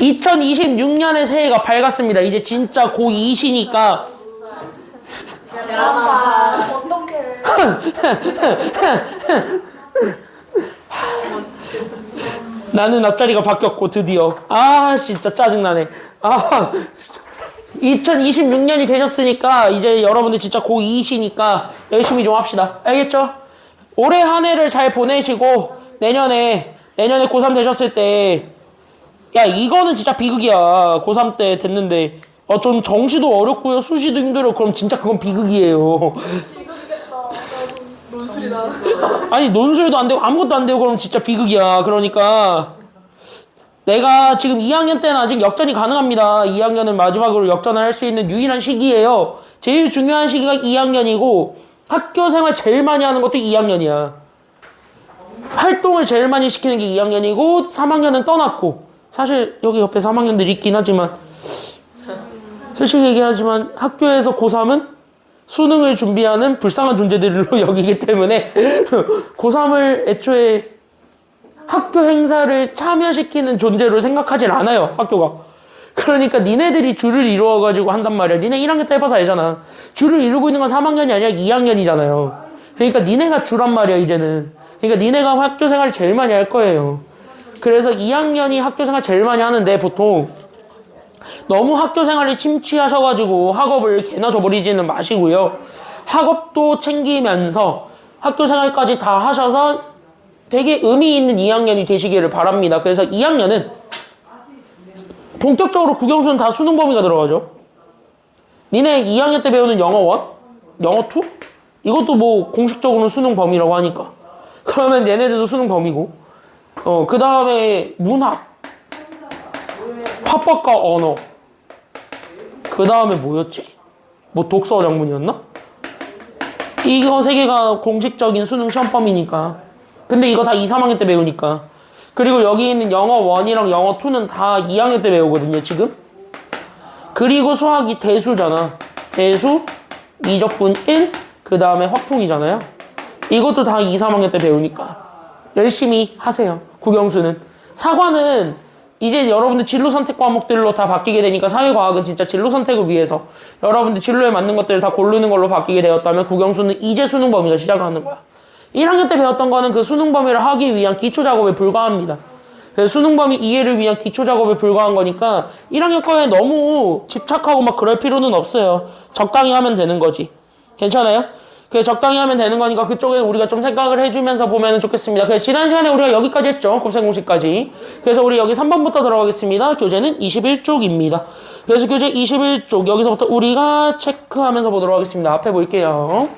2026년의 새해가 밝았습니다. 이제 진짜 고2시니까 어떡해. 나는 앞자리가 바뀌었고 드디어 진짜 짜증나네. 2026년이 되셨으니까 이제 여러분들 진짜 고2시니까 열심히 좀 합시다. 알겠죠? 올해 한 해를 잘 보내시고 내년에 고3 되셨을 때 야 이거는 진짜 비극이야. 고3 때 됐는데 좀 정시도 어렵고요 수시도 힘들어. 그럼 진짜 그건 비극이에요. 논술이 나왔어. 아니 논술도 안 되고 아무것도 안 되고 그럼 진짜 비극이야. 그러니까 내가 지금 2학년 때는 아직 역전이 가능합니다. 2학년은 마지막으로 역전을 할 수 있는 유일한 시기예요. 제일 중요한 시기가 2학년이고 학교 생활 제일 많이 하는 것도 2학년이야. 활동을 제일 많이 시키는 게 2학년이고 3학년은 떠났고 사실 여기 옆에 3학년들이 있긴 하지만 솔직히 얘기하지만 학교에서 고3은 수능을 준비하는 불쌍한 존재들로 여기기 때문에 고3을 애초에 학교 행사를 참여시키는 존재로 생각하진 않아요, 학교가. 그러니까 니네들이 줄을 이루어가지고 한단 말이야. 니네 1학년 때 해봐서 알잖아. 줄을 이루고 있는 건 3학년이 아니라 2학년이잖아요. 그러니까 니네가 주란 말이야, 이제는. 그러니까 니네가 학교 생활을 제일 많이 할 거예요. 그래서 2학년이 학교 생활 제일 많이 하는데 보통 너무 학교 생활에 침취하셔가지고 학업을 개나 줘버리지는 마시고요. 학업도 챙기면서 학교 생활까지 다 하셔서 되게 의미 있는 2학년이 되시기를 바랍니다. 그래서 2학년은 본격적으로 국영수는 다 수능 범위가 들어가죠. 니네 2학년 때 배우는 영어 1? 영어 2? 이것도 뭐 공식적으로는 수능 범위라고 하니까. 그러면 얘네들도 수능 범위고 그 다음에 문학, 화법과 언어, 그 다음에 뭐였지? 뭐 독서 장문이었나? 이거 세 개가 공식적인 수능 시험 범위니까. 근데 이거 다 2, 3학년 때 배우니까. 그리고 여기 있는 영어 1이랑 영어 2는 다 2학년 때 배우거든요, 지금. 그리고 수학이 대수잖아. 대수, 미적분 1, 그 다음에 확통이잖아요. 이것도 다 2, 3학년 때 배우니까. 열심히 하세요, 국영수는. 사과는 이제 여러분들 진로 선택 과목들로 다 바뀌게 되니까 사회과학은 진짜 진로 선택을 위해서 여러분들 진로에 맞는 것들을 다 고르는 걸로 바뀌게 되었다면 국영수는 이제 수능 범위가 시작하는 거야. 1학년 때 배웠던 거는 그 수능 범위를 하기 위한 기초 작업에 불과합니다. 그래서 수능 범위 이해를 위한 기초 작업에 불과한 거니까 1학년 거에 너무 집착하고 막 그럴 필요는 없어요. 적당히 하면 되는 거지. 괜찮아요? 그래서 적당히 하면 되는 거니까 그쪽에 우리가 좀 생각을 해주면서 보면 좋겠습니다. 그래서 지난 시간에 우리가 여기까지 했죠. 곱셈 공식까지. 그래서 우리 여기 3번부터 들어가겠습니다. 교재는 21쪽입니다. 그래서 교재 21쪽 여기서부터 우리가 체크하면서 보도록 하겠습니다. 앞에 볼게요.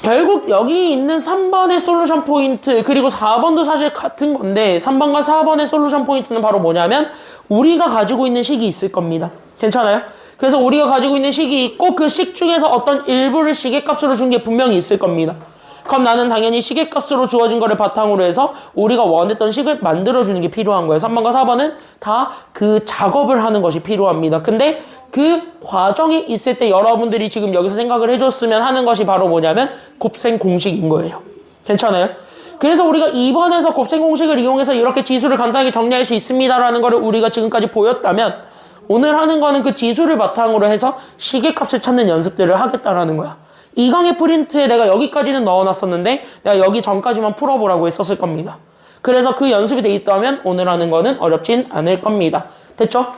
결국 여기 있는 3번의 솔루션 포인트 그리고 4번도 사실 같은 건데 3번과 4번의 솔루션 포인트는 바로 뭐냐면 우리가 가지고 있는 식이 있을 겁니다. 괜찮아요? 그래서 우리가 가지고 있는 식이 있고 그 식 중에서 어떤 일부를 시계값으로 준 게 분명히 있을 겁니다. 그럼 나는 당연히 시계값으로 주어진 거를 바탕으로 해서 우리가 원했던 식을 만들어주는 게 필요한 거예요. 3번과 4번은 다 그 작업을 하는 것이 필요합니다. 근데 그 과정이 있을 때 여러분들이 지금 여기서 생각을 해줬으면 하는 것이 바로 뭐냐면 곱셈 공식인 거예요. 괜찮아요? 그래서 우리가 2번에서 곱셈 공식을 이용해서 이렇게 지수를 간단하게 정리할 수 있습니다라는 거를 우리가 지금까지 보였다면 오늘 하는 거는 그 지수를 바탕으로 해서 시계값을 찾는 연습들을 하겠다라는 거야. 이 강의 프린트에 내가 여기까지는 넣어놨었는데 내가 여기 전까지만 풀어보라고 했었을 겁니다. 그래서 그 연습이 돼 있다면 오늘 하는 거는 어렵진 않을 겁니다. 됐죠?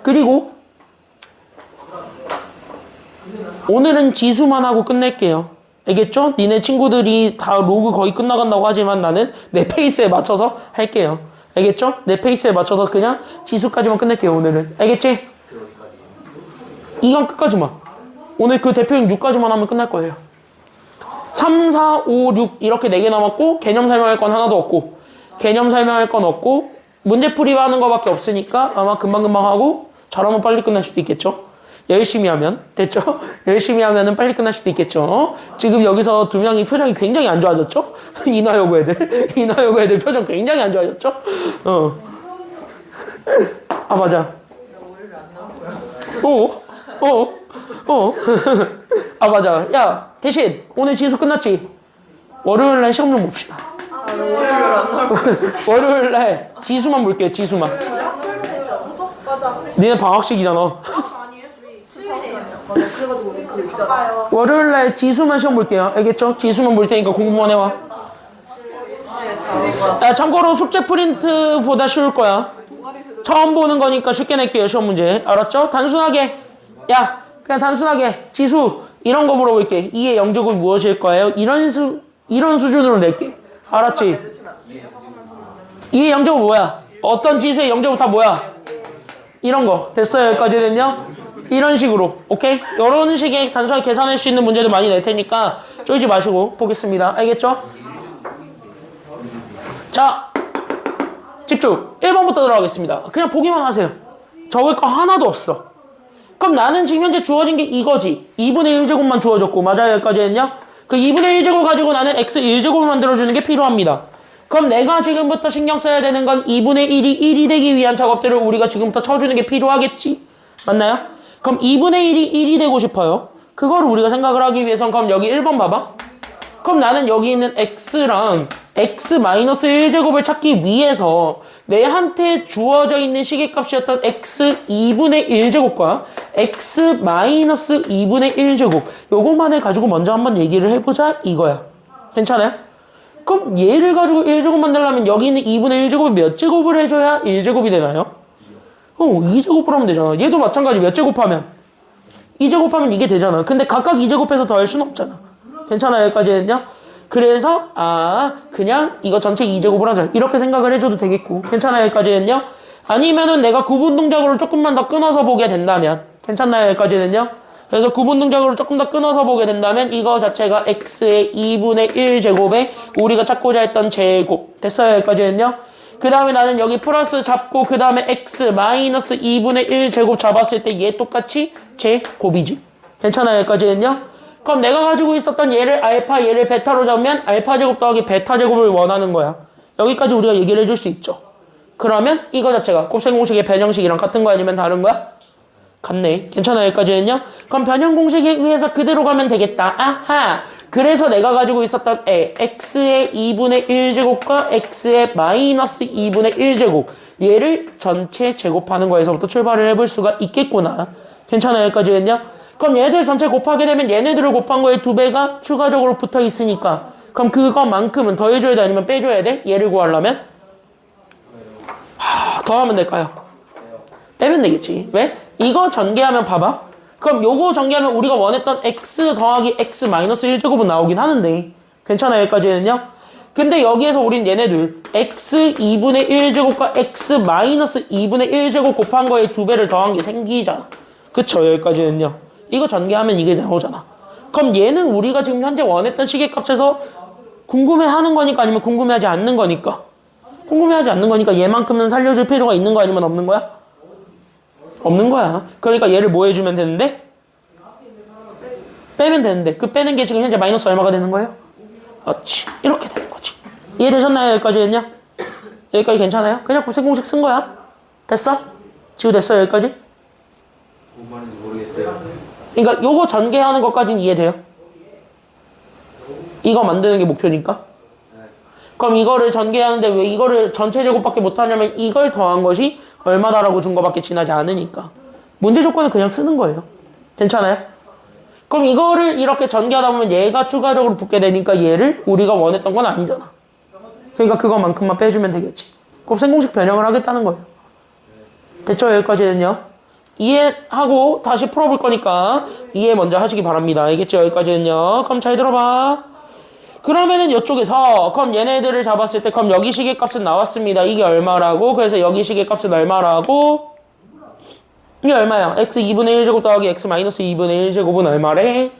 그리고 오늘은 지수만 하고 끝낼게요. 알겠죠? 니네 친구들이 다 로그 거의 끝나간다고 하지만 나는 내 페이스에 맞춰서 할게요. 알겠죠? 내 페이스에 맞춰서 그냥 지수까지만 끝낼게요, 오늘은. 알겠지? 2강 끝까지만. 오늘 그 대표형 6까지만 하면 끝날 거예요. 3, 4, 5, 6 이렇게 4개 남았고 개념 설명할 건 하나도 없고 개념 설명할 건 없고 문제풀이 하는 거밖에 없으니까 아마 금방금방 하고 잘하면 빨리 끝날 수도 있겠죠? 열심히 하면. 됐죠? 열심히 하면은 빨리 끝날 수도 있겠죠? 지금 여기서 두 명이 표정이 굉장히 안 좋아졌죠? 인하여고 애들 표정 굉장히 안 좋아졌죠? 아, 맞아. 아, 맞아. 야, 대신 오늘 지수 끝났지? 월요일 날 시험 좀 봅시다. 월요일 날 지수만 볼게요. 지수만. 학교에서 있지 않았어? 맞아. 니네 방학식이잖아. 아니에요? 수요일이에요. 맞아. 그래가지고 우리 그거 있잖아. 월요일 날 지수만 시험 볼게요. 알겠죠? 지수만 볼 테니까 공부만 해와. 야, 참고로 숙제 프린트보다 쉬울 거야. 처음 보는 거니까 쉽게 낼게요. 시험 문제. 알았죠? 단순하게. 야, 그냥 단순하게 지수 이런 거 물어볼게. 2의 영제곱이 무엇일 거예요? 이런 수준으로 낼게. 알았지? 2의 영제곱 뭐야? 어떤 지수의 영제곱 다 뭐야? 이런 거. 됐어요? 여기까지는요? 이런 식으로. 오케이? 이런 식의 단순하게 계산할 수 있는 문제도 많이 낼 테니까 쪼이지 마시고 보겠습니다. 알겠죠? 자, 집중. 1번부터 들어가겠습니다. 그냥 보기만 하세요. 적을 거 하나도 없어. 그럼 나는 지금 현재 주어진 게 이거지. 2분의 1제곱만 주어졌고, 맞아요? 여기까지 했냐? 그 2분의 1제곱 가지고 나는 x 1제곱을 만들어주는 게 필요합니다. 그럼 내가 지금부터 신경 써야 되는 건 2분의 1이 1이 되기 위한 작업들을 우리가 지금부터 쳐주는 게 필요하겠지? 맞나요? 그럼 2분의 1이 1이 되고 싶어요. 그거를 우리가 생각을 하기 위해선 그럼 여기 1번 봐봐. 그럼 나는 여기 있는 x랑 x-1제곱을 찾기 위해서 내한테 주어져 있는 시계값이었던 x 2분의 1제곱과 x-2분의 1제곱 요것만을 가지고 먼저 한번 얘기를 해보자 이거야. 괜찮아요? 그럼 얘를 가지고 1제곱 만들려면 여기 있는 2분의 1제곱을 몇 제곱을 해줘야 1제곱이 되나요? 2제곱을 하면 되잖아. 얘도 마찬가지 몇 제곱하면 2제곱하면 이게 되잖아. 근데 각각 2제곱해서 더할 수는 없잖아. 괜찮아요? 여기까지 했냐? 그래서 그냥 이거 전체 2제곱을 하자 이렇게 생각을 해줘도 되겠고. 괜찮아요? 여기까지 했냐? 아니면은 내가 구분 동작으로 조금만 더 끊어서 보게 된다면 괜찮나요? 여기까지 했냐? 그래서 구분 동작으로 조금 더 끊어서 보게 된다면 이거 자체가 x의 2분의 1제곱에 우리가 찾고자 했던 제곱. 됐어요? 여기까지 했냐? 그 다음에 나는 여기 플러스 잡고 그 다음에 x 마이너스 2분의 1제곱 잡았을 때 얘 똑같이 제곱이지. 괜찮아요? 여기까지 했냐? 그럼 내가 가지고 있었던 얘를 알파, 얘를 베타로 잡으면 알파 제곱 더하기 베타 제곱을 원하는 거야. 여기까지 우리가 얘기를 해줄 수 있죠. 그러면 이거 자체가 곱셈 공식의 변형식이랑 같은 거 아니면 다른 거야? 같네. 괜찮아요? 여기까지 했냐? 그럼 변형 공식에 의해서 그대로 가면 되겠다. 아하! 그래서 내가 가지고 있었던 x의 2분의 1제곱과 x의 마이너스 2분의 1제곱 얘를 전체 제곱하는 거에서부터 출발을 해볼 수가 있겠구나. 괜찮아요? 여기까지 했냐? 그럼 얘들 전체 곱하게 되면 얘네들을 곱한 거에 2배가 추가적으로 붙어 있으니까 그럼 그거만큼은 더해줘야 돼 아니면 빼줘야 돼? 얘를 구하려면? 더하면 될까요? 빼면 되겠지. 왜? 이거 전개하면 봐봐. 그럼 요거 전개하면 우리가 원했던 x 더하기 x 마이너스 1제곱은 나오긴 하는데 괜찮아요? 여기까지는요? 근데 여기에서 우린 얘네들 x 2분의 1제곱과 x 마이너스 2분의 1제곱 곱한 거에 2배를 더한 게 생기잖아. 그쵸? 여기까지는요? 이거 전개하면 이게 나오잖아. 그럼 얘는 우리가 지금 현재 원했던 시계값에서 궁금해하는 거니까 아니면 궁금해하지 않는 거니까? 궁금해하지 않는 거니까 얘만큼은 살려줄 필요가 있는 거 아니면 없는 거야? 없는 거야. 그러니까 얘를 뭐 해주면 되는데? 빼면 되는데 그 빼는 게 지금 현재 마이너스 얼마가 되는 거예요? 그렇지. 이렇게 되는 거지. 이해되셨나요? 여기까지 했냐? 여기까지 괜찮아요? 그냥 곱셈 공식 쓴 거야. 됐어? 지우 됐어? 여기까지? 뭔 말인지 모르겠어요. 그러니까 요거 전개하는 것까지는 이해돼요? 이거 만드는 게 목표니까? 그럼 이거를 전개하는데 왜 이거를 전체 제곱밖에 못하냐면 이걸 더한 것이 얼마다라고 준 거밖에 지나지 않으니까 문제 조건을 그냥 쓰는 거예요. 괜찮아요? 그럼 이거를 이렇게 전개하다 보면 얘가 추가적으로 붙게 되니까 얘를 우리가 원했던 건 아니잖아. 그러니까 그거만큼만 빼주면 되겠지. 곱셈 공식 변형을 하겠다는 거예요. 됐죠? 여기까지는요? 이해하고 다시 풀어볼 거니까 이해 먼저 하시기 바랍니다. 알겠죠? 여기까지는요. 그럼 잘 들어봐. 그러면은 이쪽에서 그럼 얘네들을 잡았을 때 그럼 여기 시계값은 나왔습니다. 이게 얼마라고? 그래서 여기 시계값은 얼마라고? 이게 얼마야? x 2분의 1제곱 더하기 x 마이너스 2분의 1제곱은 얼마래?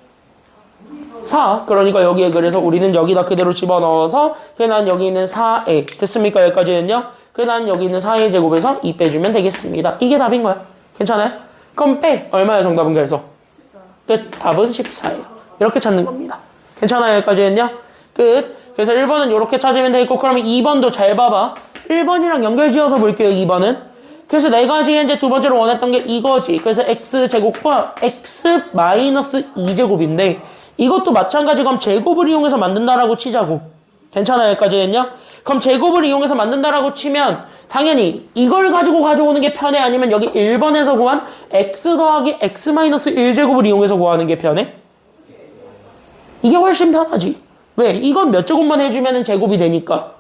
4. 그러니까 여기에 그래서 우리는 여기다 그대로 집어넣어서 그래 난 여기 있는 4에 됐습니까? 여기까지는요. 그래 난 여기 있는 4의 제곱에서 2 빼주면 되겠습니다. 이게 답인 거야. 괜찮아요? 그럼 빼. 얼마야 정답은 그래서? 끝. 답은 14예요. 이렇게 찾는 겁니다. 괜찮아요? 여기까지 했냐? 끝. 그래서 1번은 이렇게 찾으면 되겠고 그러면 2번도 잘 봐봐. 1번이랑 연결 지어서 볼게요. 2번은. 그래서 내가 지금 이제 두 번째로 원했던 게 이거지. 그래서 x제곱과 x 마이너스 2제곱인데 이것도 마찬가지 그럼 제곱을 이용해서 만든다라고 치자고. 괜찮아요? 여기까지는요? 그럼 제곱을 이용해서 만든다라고 치면 당연히 이걸 가지고 가져오는 게 편해? 아니면 여기 1번에서 구한 x 더하기 x 마이너스 1제곱을 이용해서 구하는 게 편해? 이게 훨씬 편하지. 왜? 이건 몇 제곱만 해주면 제곱이 되니까.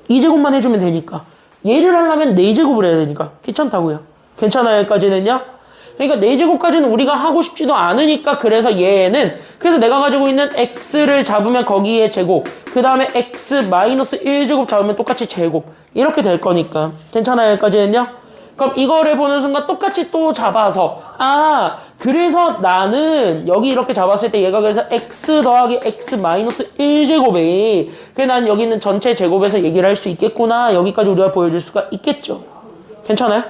2제곱만 해주면 되니까. 얘를 하려면 4제곱을 해야 되니까. 귀찮다고요. 괜찮아요? 여기까지는요? 그러니까 4제곱까지는 우리가 하고 싶지도 않으니까 그래서 얘는 그래서 내가 가지고 있는 x를 잡으면 거기에 제곱 그 다음에 x 마이너스 1제곱 잡으면 똑같이 제곱 이렇게 될 거니까 괜찮아요? 여기까지는요? 그럼 이거를 보는 순간 똑같이 또 잡아서 아 그래서 나는 여기 이렇게 잡았을 때 얘가 그래서 x 더하기 x 마이너스 1제곱에 그래서 난 여기 있는 전체 제곱에서 얘기를 할 수 있겠구나 여기까지 우리가 보여줄 수가 있겠죠. 괜찮아요?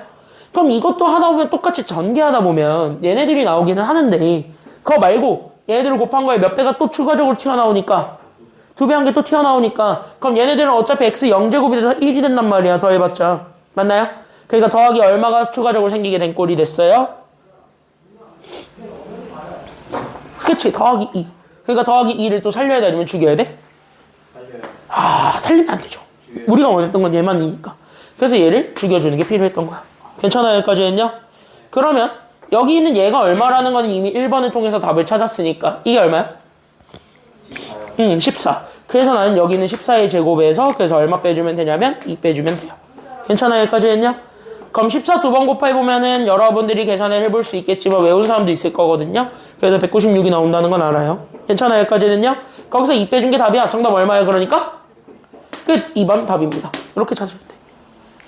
그럼 이것도 하다 보면 똑같이 전개하다 보면 얘네들이 나오기는 하는데 그거 말고 얘네들을 곱한 거에 몇 배가 또 추가적으로 튀어나오니까 2배 한 개 또 튀어나오니까 그럼 얘네들은 어차피 x 0제곱이 돼서 1이 된단 말이야. 더해봤자. 맞나요? 그러니까 더하기 얼마가 추가적으로 생기게 된 꼴이 됐어요? 그치 더하기 2. 그러니까 더하기 2를 또 살려야 돼 아니면 죽여야 돼? 살려요. 아 살리면 안 되죠. 우리가 원했던 건 얘만이니까. 그래서 얘를 죽여주는 게 필요했던 거야. 괜찮아요? 여기까지 했냐? 그러면 여기 있는 얘가 얼마라는 건 이미 1번을 통해서 답을 찾았으니까 이게 얼마야? 14요. 14. 그래서 나는 여기 있는 14의 제곱에서 그래서 얼마 빼주면 되냐면 2 빼주면 돼요. 괜찮아요? 여기까지 했냐? 그럼 14 두 번 곱해보면은 여러분들이 계산을 해볼 수 있겠지만 외운 사람도 있을 거거든요. 그래서 196이 나온다는 건 알아요. 괜찮아요? 여기까지 했냐? 거기서 2 빼준 게 답이야. 정답 얼마야? 그러니까? 끝. 2번 답입니다. 이렇게 찾으면 돼.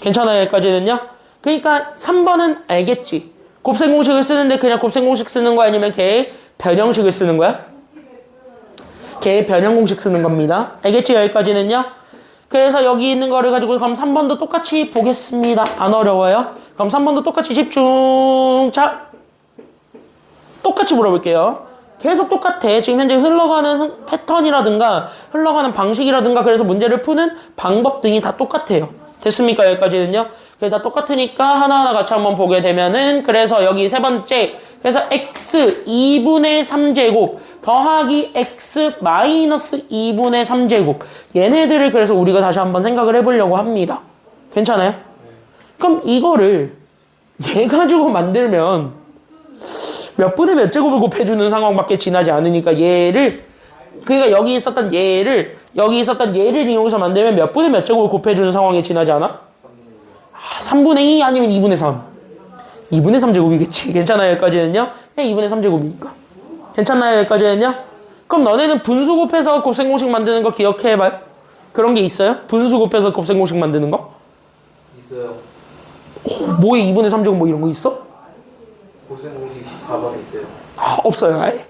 괜찮아요? 여기까지 했냐? 그러니까 3번은 알겠지. 곱셈 공식을 쓰는데 그냥 곱셈 공식 쓰는 거 아니면 걔의 변형식을 쓰는 거야? 걔의 변형 공식 쓰는 겁니다. 알겠지? 여기까지는요? 그래서 여기 있는 거를 가지고 그럼 3번도 똑같이 보겠습니다. 안 어려워요? 그럼 3번도 똑같이 집중. 자, 똑같이 물어볼게요. 계속 똑같아. 지금 현재 흘러가는 패턴이라든가 흘러가는 방식이라든가 그래서 문제를 푸는 방법 등이 다 똑같아요. 됐습니까? 여기까지는요? 그래서 다 똑같으니까 하나하나 같이 한번 보게 되면은 그래서 여기 세 번째 그래서 x 2분의 3제곱 더하기 x 마이너스 2분의 3제곱 얘네들을 그래서 우리가 다시 한번 생각을 해보려고 합니다. 괜찮아요? 그럼 이거를 얘 가지고 만들면 몇 분의 몇 제곱을 곱해주는 상황밖에 지나지 않으니까 얘를 그러니까 여기 있었던 얘를 이용해서 만들면 몇 분의 몇 제곱을 곱해주는 상황에 지나지 않아? 3분의 2 아니면 2분의 3 2분의 3제곱이겠지. 괜찮아요? 여기까지는요? 그냥 2분의 3제곱이니까 괜찮나요? 여기까지는요? 그럼 너네는 분수 곱해서 곱셈 공식 만드는 거 기억해봐요. 그런 게 있어요? 분수 곱해서 곱셈 공식 만드는 거? 있어요. 뭐에 2분의 3제곱 뭐 이런 거 있어? 고생 공식 14번에 있어요. 아, 없어요. 아예.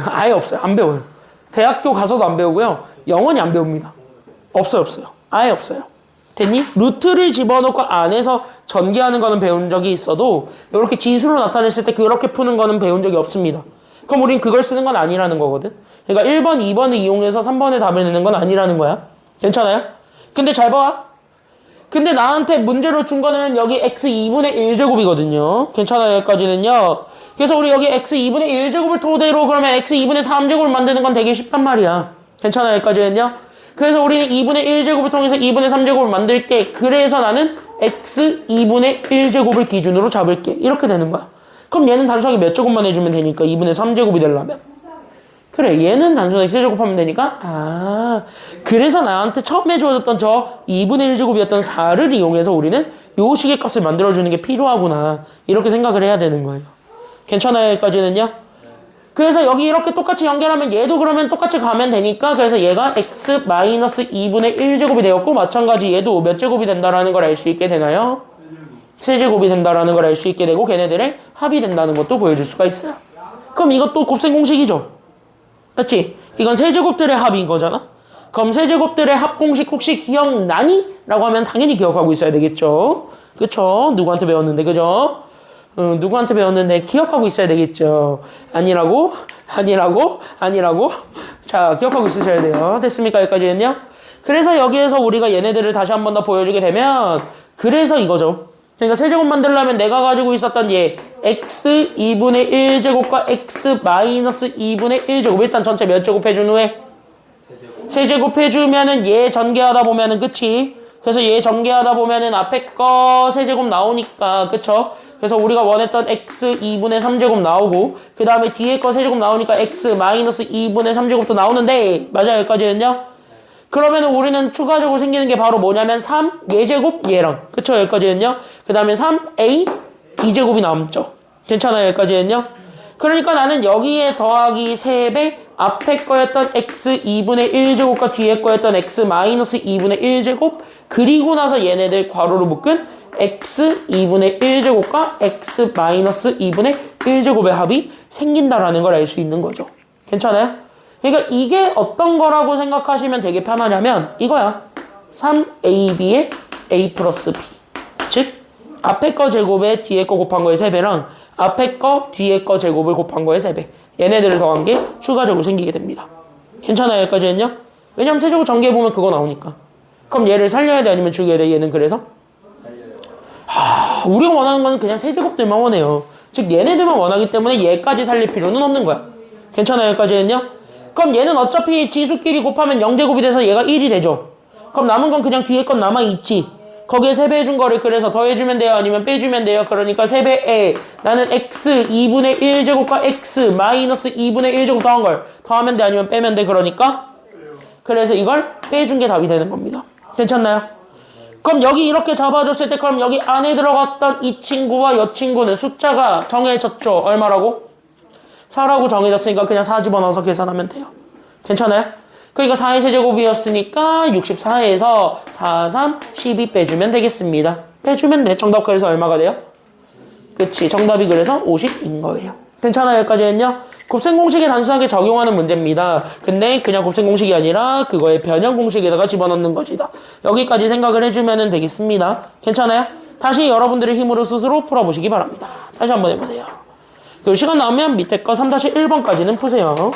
아예 없어요. 안 배워요. 대학교 가서도 안 배우고요. 영원히 안 배웁니다. 없어요. 아예 없어요. 됐니? 루트를 집어넣고 안에서 전개하는 거는 배운 적이 있어도 이렇게 지수로 나타냈을 때 그렇게 푸는 거는 배운 적이 없습니다. 그럼 우린 그걸 쓰는 건 아니라는 거거든. 그러니까 1번, 2번을 이용해서 3번의 답을 내는 건 아니라는 거야. 괜찮아요? 근데 잘 봐. 근데 나한테 문제로 준 거는 여기 x 2분의 1제곱이거든요. 괜찮아요? 여기까지는요. 그래서 우리 여기 x 2분의 1제곱을 토대로 그러면 x 2분의 3제곱을 만드는 건 되게 쉽단 말이야. 괜찮아요? 여기까지는요. 그래서 우리는 2분의 1제곱을 통해서 2분의 3제곱을 만들게. 그래서 나는 x 2분의 1제곱을 기준으로 잡을게. 이렇게 되는 거야. 그럼 얘는 단순하게 몇 제곱만 해주면 되니까 2분의 3제곱이 되려면. 그래 얘는 단순하게 세제곱하면 되니까 아 그래서 나한테 처음에 주어졌던 저 2분의 1제곱이었던 4를 이용해서 우리는 요 식의 값을 만들어주는 게 필요하구나. 이렇게 생각을 해야 되는 거예요. 괜찮아요? 여기까지는요? 그래서 여기 이렇게 똑같이 연결하면 얘도 그러면 똑같이 가면 되니까 그래서 얘가 x 마이너스 2분의 1제곱이 되었고 마찬가지 얘도 몇 제곱이 된다라는 걸 알 수 있게 되나요? 세제곱이 된다라는 걸 알 수 있게 되고 걔네들의 합이 된다는 것도 보여줄 수가 있어요. 그럼 이것도 곱셈 공식이죠? 그치? 이건 세제곱들의 합인 거잖아? 그럼 세제곱들의 합 공식 혹시 기억나니? 라고 하면 당연히 기억하고 있어야 되겠죠? 그쵸? 누구한테 배웠는데, 그죠? 누구한테 배웠는데 기억하고 있어야 되겠죠? 아니라고? 자, 기억하고 있으셔야 돼요. 됐습니까? 여기까지는요? 그래서 여기에서 우리가 얘네들을 다시 한 번 더 보여주게 되면 그래서 이거죠. 그러니까 세제곱 만들려면 내가 가지고 있었던 얘 x 2분의 1제곱과 x 마이너스 2분의 1제곱 일단 전체 몇 제곱 해준 후에? 세제곱 해주면은 얘 전개하다 보면은 그치? 그래서 얘 전개하다 보면은 앞에 거 세제곱 나오니까 그쵸? 그래서 우리가 원했던 x 2분의 3제곱 나오고 그 다음에 뒤에 거 세제곱 나오니까 x 마이너스 2분의 3제곱도 나오는데 맞아요 여기까지는요? 그러면은 우리는 추가적으로 생기는 게 바로 뭐냐면 3 얘제곱 얘랑 그쵸 여기까지는요? 그 다음에 3a 2제곱이 남죠. 괜찮아요 여기까지는요? 그러니까 나는 여기에 더하기 3배 앞에 거였던 x 2분의 1제곱과 뒤에 거였던 x 마이너스 2분의 1제곱 그리고 나서 얘네들 괄호로 묶은 x 2분의 1제곱과 x 마이너스 2분의 1제곱의 합이 생긴다라는 걸 알 수 있는 거죠. 괜찮아요? 그러니까 이게 어떤 거라고 생각하시면 되게 편하냐면 이거야. 3ab의 a 플러스 b. 즉 앞에 거 제곱에 뒤에 거 곱한 거의 3배랑 앞에 거 뒤에 거 제곱을 곱한 거의 3배. 얘네들을 더한 게 추가적으로 생기게 됩니다. 괜찮아요 여기까지는요? 왜냐면 세제곱 전개해보면 그거 나오니까. 그럼 얘를 살려야 돼 아니면 죽여야 돼 얘는 그래서? 우리가 원하는 거는 그냥 세제곱들만 원해요. 즉 얘네들만 원하기 때문에 얘까지 살릴 필요는 없는 거야. 괜찮아요 여기까지는요? 그럼 얘는 어차피 지수끼리 곱하면 0제곱이 돼서 얘가 1이 되죠. 그럼 남은 건 그냥 뒤에 건 남아있지. 거기에 3배 해준 거를 그래서 더해주면 돼요 아니면 빼주면 돼요. 그러니까 3배에 나는 x 2분의 1제곱과 x 마이너스 2분의 1제곱 더한 걸 더하면 돼 아니면 빼면 돼. 그러니까 그래서 이걸 빼준 게 답이 되는 겁니다. 괜찮나요? 그럼 여기 이렇게 잡아줬을 때 그럼 여기 안에 들어갔던 이 친구와 이 친구는 숫자가 정해졌죠. 얼마라고? 4라고 정해졌으니까 그냥 4 집어넣어서 계산하면 돼요. 괜찮아요? 그러니까 4의 세제곱이었으니까 64에서 4, 3, 12 빼주면 되겠습니다. 빼주면 돼. 정답 그래서 얼마가 돼요? 그치. 정답이 그래서 50인 거예요. 괜찮아요? 여기까지는요? 곱셈 공식에 단순하게 적용하는 문제입니다. 근데 그냥 곱셈 공식이 아니라 그거의 변형 공식에다가 집어넣는 것이다. 여기까지 생각을 해주면 되겠습니다. 괜찮아요? 다시 여러분들의 힘으로 스스로 풀어보시기 바랍니다. 다시 한번 해보세요. 그리고 시간 나오면 밑에 거 3-1번까지는 푸세요.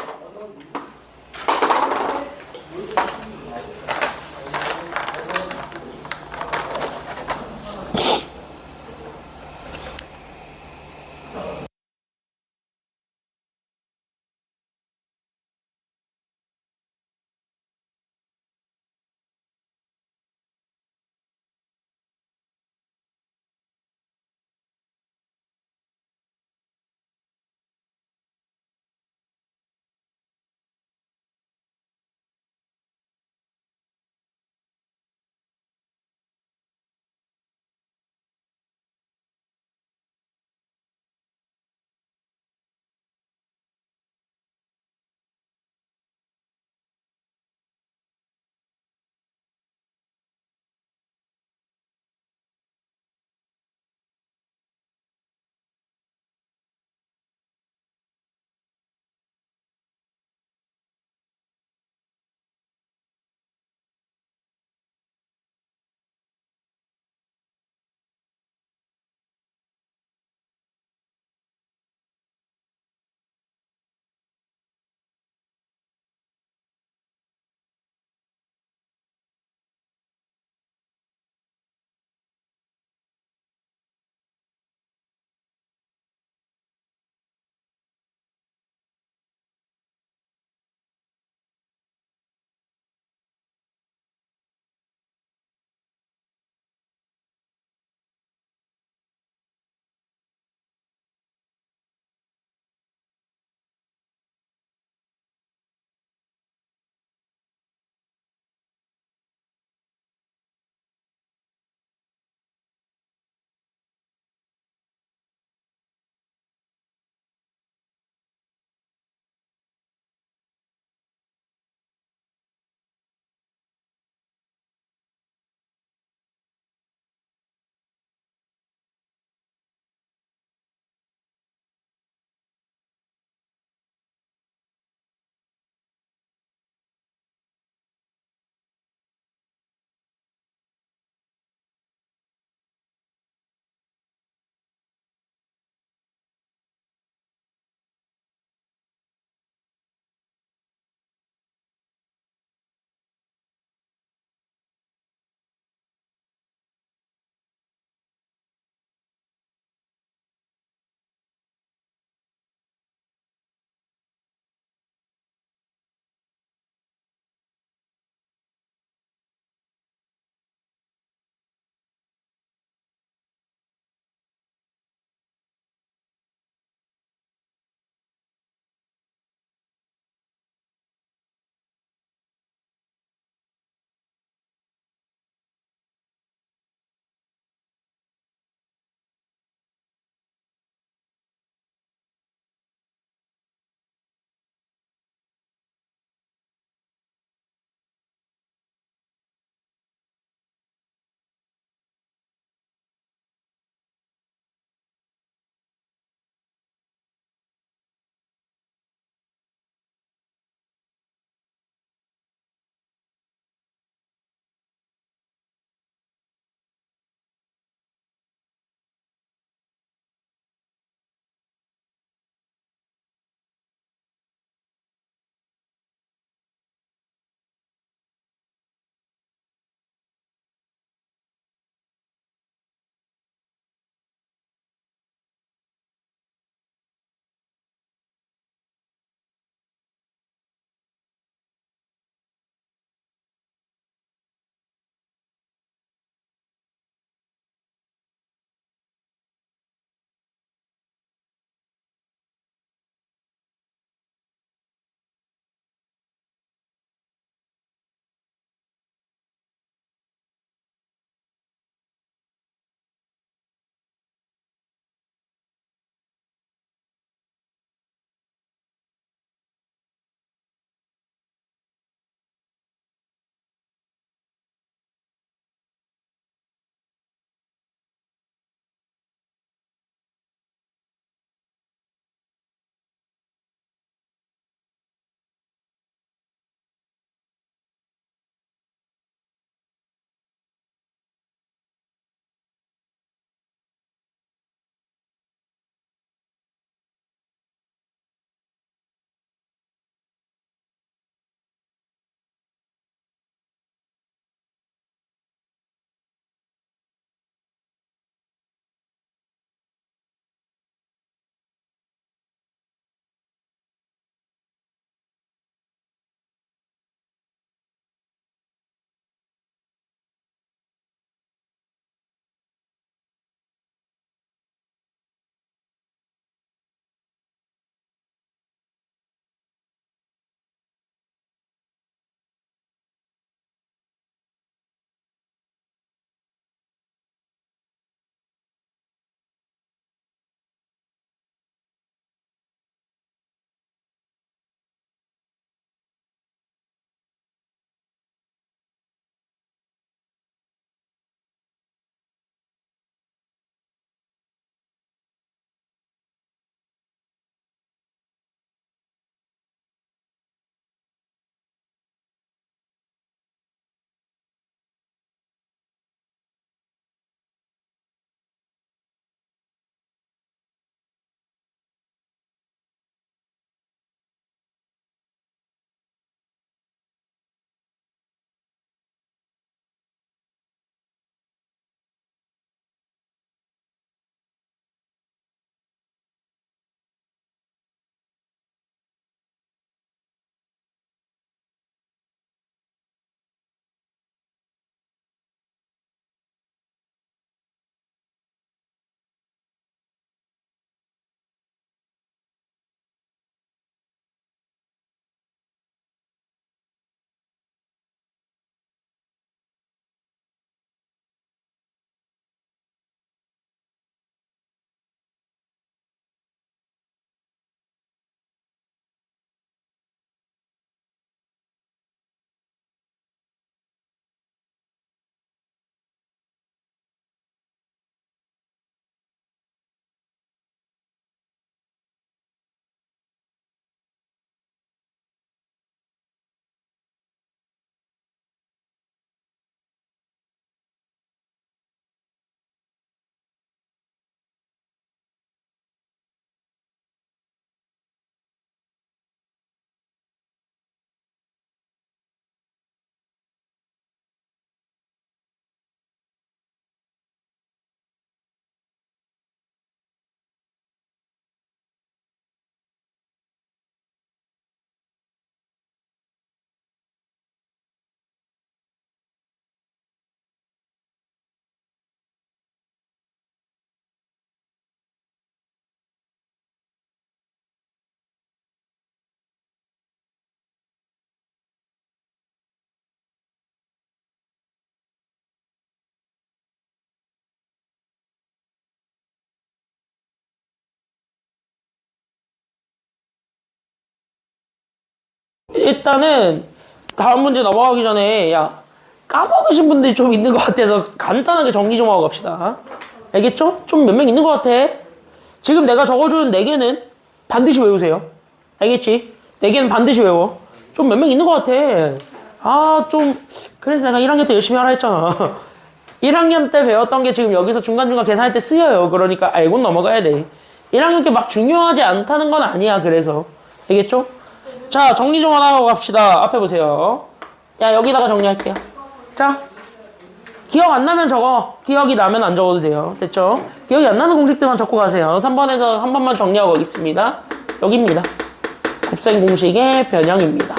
일단은 다음 문제 넘어가기 전에 야 까먹으신 분들이 좀 있는 것 같아서 간단하게 정리 좀 하고 갑시다. 알겠죠? 좀 몇 명 있는 것 같아. 지금 내가 적어준 4개는 반드시 외우세요. 알겠지? 4개는 반드시 외워. 좀 몇 명 있는 것 같아. 그래서 내가 1학년 때 열심히 하라 했잖아. 1학년 때 배웠던 게 지금 여기서 중간중간 계산할 때 쓰여요. 그러니까 알고 넘어가야 돼. 1학년 게 막 중요하지 않다는 건 아니야. 그래서. 알겠죠? 자, 정리 좀 하나 하고 갑시다. 앞에 보세요. 야, 여기다가 정리할게요. 자, 기억 안 나면 적어. 기억이 나면 안 적어도 돼요. 됐죠? 기억이 안 나는 공식들만 적고 가세요. 3번에서 한 번만 정리하고 가겠습니다. 여기입니다. 곱셈 공식의 변형입니다.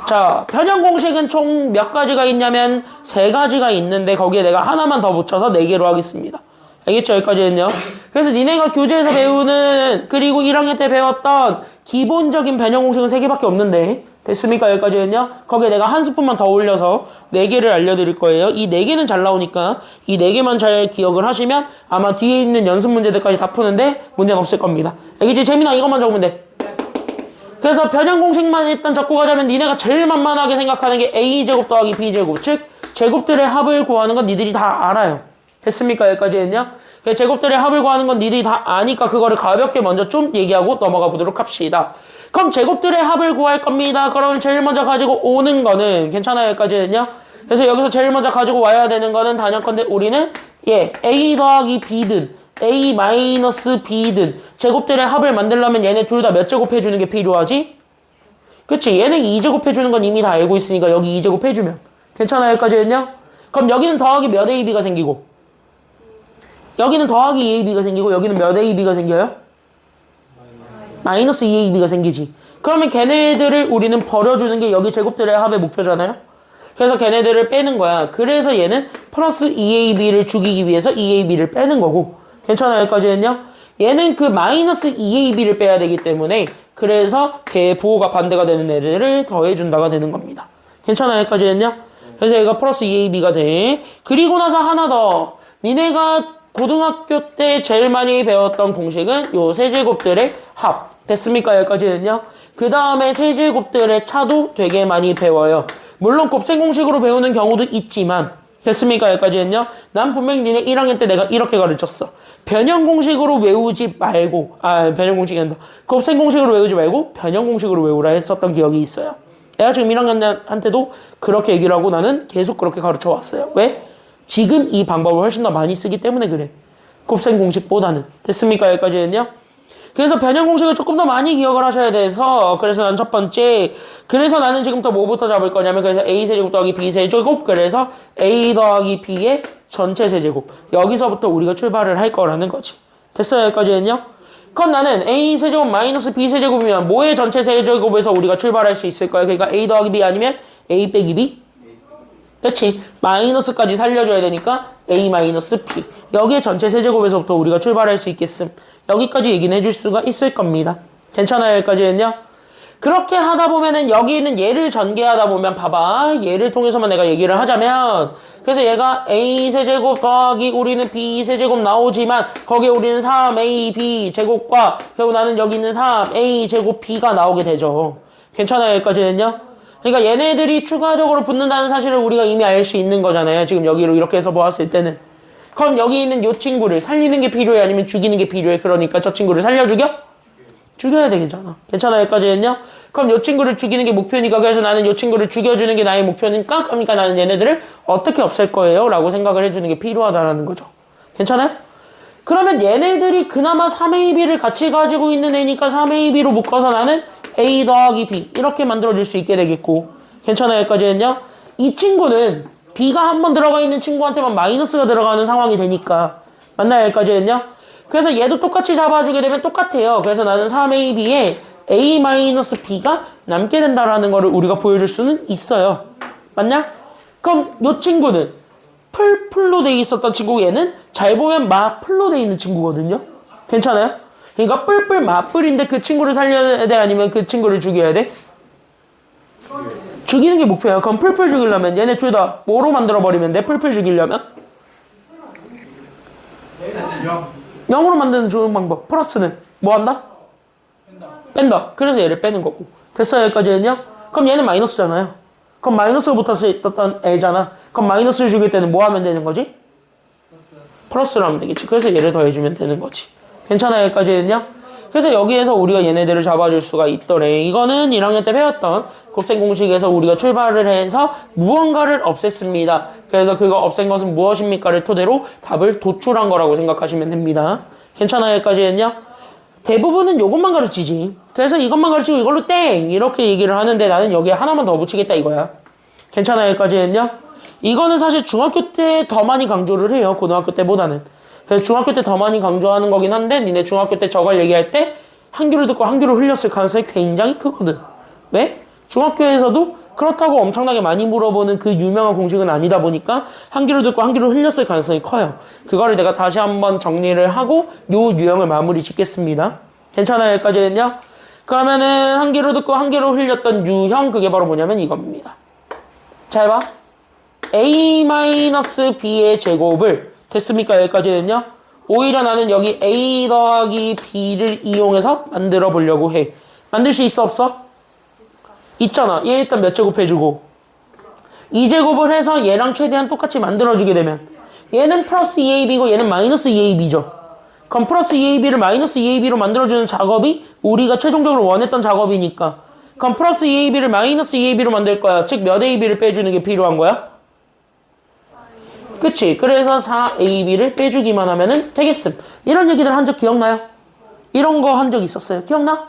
자, 변형 공식은 총 몇 가지가 있냐면 3가지가 있는데 거기에 내가 하나만 더 붙여서 4개로 하겠습니다. 알겠죠? 여기까지는요. 그래서 니네가 교재에서 배우는 그리고 1학년 때 배웠던 기본적인 변형 공식은 3개밖에 없는데 됐습니까? 여기까지는요. 거기에 내가 한 스푼만 더 올려서 4개를 알려드릴 거예요. 이 4개는 잘 나오니까 이 4개만 잘 기억을 하시면 아마 뒤에 있는 연습 문제들까지 다 푸는데 문제는 없을 겁니다. 알겠지? 재민아 이것만 적으면 돼. 그래서 변형 공식만 일단 적고 가자면 니네가 제일 만만하게 생각하는 게 a제곱 더하기 b제곱, 즉 제곱들의 합을 구하는 건 니들이 다 알아요. 됐습니까? 여기까지는요. 제곱들의 합을 구하는 건 니들이 다 아니까 그거를 가볍게 먼저 좀 얘기하고 넘어가 보도록 합시다. 그럼 제곱들의 합을 구할 겁니다. 그러면 제일 먼저 가지고 오는 거는 괜찮아요? 여기까지는요. 그래서 여기서 제일 먼저 가지고 와야 되는 거는 단연컨대 우리는 a 더하기 b든 a 마이너스 b든 제곱들의 합을 만들려면 얘네 둘 다 몇 제곱 해주는 게 필요하지? 그치? 얘는 2제곱 해주는 건 이미 다 알고 있으니까 여기 2제곱 해주면 괜찮아요? 여기까지는요. 그럼 여기는 더하기 몇 ab가 생기고 여기는 더하기 2ab가 생기고 여기는 몇 ab가 생겨요? 마이너스 2ab가 생기지. 그러면 걔네들을 우리는 버려주는 게 여기 제곱들의 합의 목표잖아요. 그래서 걔네들을 빼는 거야. 그래서 얘는 플러스 2ab를 죽이기 위해서 2ab를 빼는 거고 괜찮아요? 여기까지는요. 얘는 그 마이너스 2ab를 빼야 되기 때문에 그래서 걔의 부호가 반대가 되는 애들을 더해준다가 되는 겁니다. 괜찮아요? 여기까지는요. 그래서 얘가 플러스 2ab가 돼. 그리고 나서 하나 더. 니네가 고등학교 때 제일 많이 배웠던 공식은 요 세제곱들의 합. 됐습니까? 여기까지는요. 그 다음에 세제곱들의 차도 되게 많이 배워요. 물론 곱셈 공식으로 배우는 경우도 있지만 됐습니까? 여기까지는요. 난 분명히 니네 1학년 때 내가 이렇게 가르쳤어. 변형 공식으로 외우지 말고 변형 공식이 아니라 곱셈 공식으로 외우지 말고 변형 공식으로 외우라 했었던 기억이 있어요. 내가 지금 1학년한테도 그렇게 얘기를 하고 나는 계속 그렇게 가르쳐 왔어요. 왜? 지금 이 방법을 훨씬 더 많이 쓰기 때문에 그래. 곱셈 공식보다는. 됐습니까? 여기까지는요. 그래서 변형 공식을 조금 더 많이 기억을 하셔야 돼서 그래서 난 첫 번째 그래서 나는 지금부터 뭐부터 잡을 거냐면 그래서 a세제곱 더하기 b세제곱 그래서 a 더하기 b의 전체 세제곱 여기서부터 우리가 출발을 할 거라는 거지. 됐어요? 여기까지는요. 그럼 나는 a세제곱 마이너스 b세제곱이면 뭐의 전체 세제곱에서 우리가 출발할 수 있을까요? 그러니까 a 더하기 b 아니면 a 빼기 b? 그렇지. 마이너스까지 살려줘야 되니까 a 마이너스 p 여기에 전체 세제곱에서부터 우리가 출발할 수 있겠음. 여기까지 얘기는 해줄 수가 있을 겁니다. 괜찮아요? 여기까지는요. 그렇게 하다 보면은 여기 있는 얘를 전개하다 보면 봐봐. 얘를 통해서만 내가 얘기를 하자면 그래서 얘가 a 세제곱 더하기 우리는 b 세제곱 나오지만 거기에 우리는 3ab 제곱과 결국 나는 여기 있는 3a 제곱 b가 나오게 되죠. 괜찮아요? 여기까지는요. 그러니까 얘네들이 추가적으로 붙는다는 사실을 우리가 이미 알 수 있는 거잖아요. 지금 여기로 이렇게 해서 보았을 때는. 그럼 여기 있는 요 친구를 살리는 게 필요해? 아니면 죽이는 게 필요해? 그러니까 저 친구를 살려 죽여? 죽여야 되겠잖아. 괜찮아요? 여기까지는요? 그럼 요 친구를 죽이는 게 목표니까 그래서 나는 요 친구를 죽여주는 게 나의 목표니까 그러니까 나는 얘네들을 어떻게 없앨 거예요? 라고 생각을 해주는 게 필요하다라는 거죠. 괜찮아요? 그러면 얘네들이 그나마 3ab를 같이 가지고 있는 애니까 3ab로 묶어서 나는 a 더하기 b 이렇게 만들어줄 수 있게 되겠고 괜찮아요? 여기까지는요? 이 친구는 b가 한 번 들어가 있는 친구한테만 마이너스가 들어가는 상황이 되니까 맞나요? 여기까지는요? 그래서 얘도 똑같이 잡아주게 되면 똑같아요. 그래서 나는 3ab에 a-b가 남게 된다라는 거를 우리가 보여줄 수는 있어요. 맞냐? 그럼 이 친구는 풀로 돼 있었던 친구 얘는 잘 보면 마풀로 돼 있는 친구거든요. 괜찮아요? 그러니까 뿔뿔 마뿔인데 그 친구를 살려야 돼? 아니면 그 친구를 죽여야 돼? 죽이는 게 목표야. 그럼 풀풀 죽이려면 얘네 둘 다 뭐로 만들어버리면 돼? 풀풀 죽이려면? 0으로 만드는 좋은 방법. 플러스는 뭐 한다? 뺀다. 그래서 얘를 빼는 거고. 됐어요, 여기까지는요? 그럼 얘는 마이너스잖아요. 그럼 마이너스가 붙어서 있던 애잖아. 그럼 마이너스를 주길 때는 뭐 하면 되는 거지? 플러스를 하면 되겠지. 그래서 얘를 더해주면 되는 거지. 괜찮아요, 여기까지는요? 그래서 여기에서 우리가 얘네들을 잡아줄 수가 있더래. 이거는 1학년 때 배웠던 곱셈 공식에서 우리가 출발을 해서 무언가를 없앴습니다. 그래서 그거 없앤 것은 무엇입니까를 토대로 답을 도출한 거라고 생각하시면 됩니다. 괜찮아요, 여기까지는요? 대부분은 이것만 가르치지. 그래서 이것만 가르치고 이걸로 땡! 이렇게 얘기를 하는데 나는 여기에 하나만 더 붙이겠다 이거야. 괜찮아요, 여기까지는요? 이거는 사실 중학교 때 더 많이 강조를 해요. 고등학교 때보다는. 그래서 중학교 때 더 많이 강조하는 거긴 한데 니네 중학교 때 저걸 얘기할 때 한 귀로 듣고 한 귀로 흘렸을 가능성이 굉장히 크거든. 왜? 중학교에서도 그렇다고 엄청나게 많이 물어보는 그 유명한 공식은 아니다 보니까 한 귀로 듣고 한 귀로 흘렸을 가능성이 커요. 그거를 내가 다시 한번 정리를 하고 요 유형을 마무리 짓겠습니다. 괜찮아요, 여기까지는요? 그러면은 한 귀로 듣고 한 귀로 흘렸던 유형 그게 바로 뭐냐면 이겁니다. 잘 봐. a-b의 제곱을 됐습니까? 여기까지는요? 오히려 나는 여기 a 더하기 b를 이용해서 만들어 보려고 해. 만들 수 있어 없어? 있잖아. 얘 일단 몇 제곱 해주고 이 제곱을 해서 얘랑 최대한 똑같이 만들어주게 되면 얘는 플러스 2ab고 얘는 마이너스 2ab죠. 그럼 플러스 2ab를 마이너스 2ab로 만들어주는 작업이 우리가 최종적으로 원했던 작업이니까 그럼 플러스 2ab를 마이너스 2ab로 만들 거야. 즉 몇 ab를 빼주는 게 필요한 거야? 그치? 그래서 4ab를 빼주기만 하면은 되겠음. 이런 얘기들 한 적 기억나요? 이런 거 한 적 있었어요. 기억나?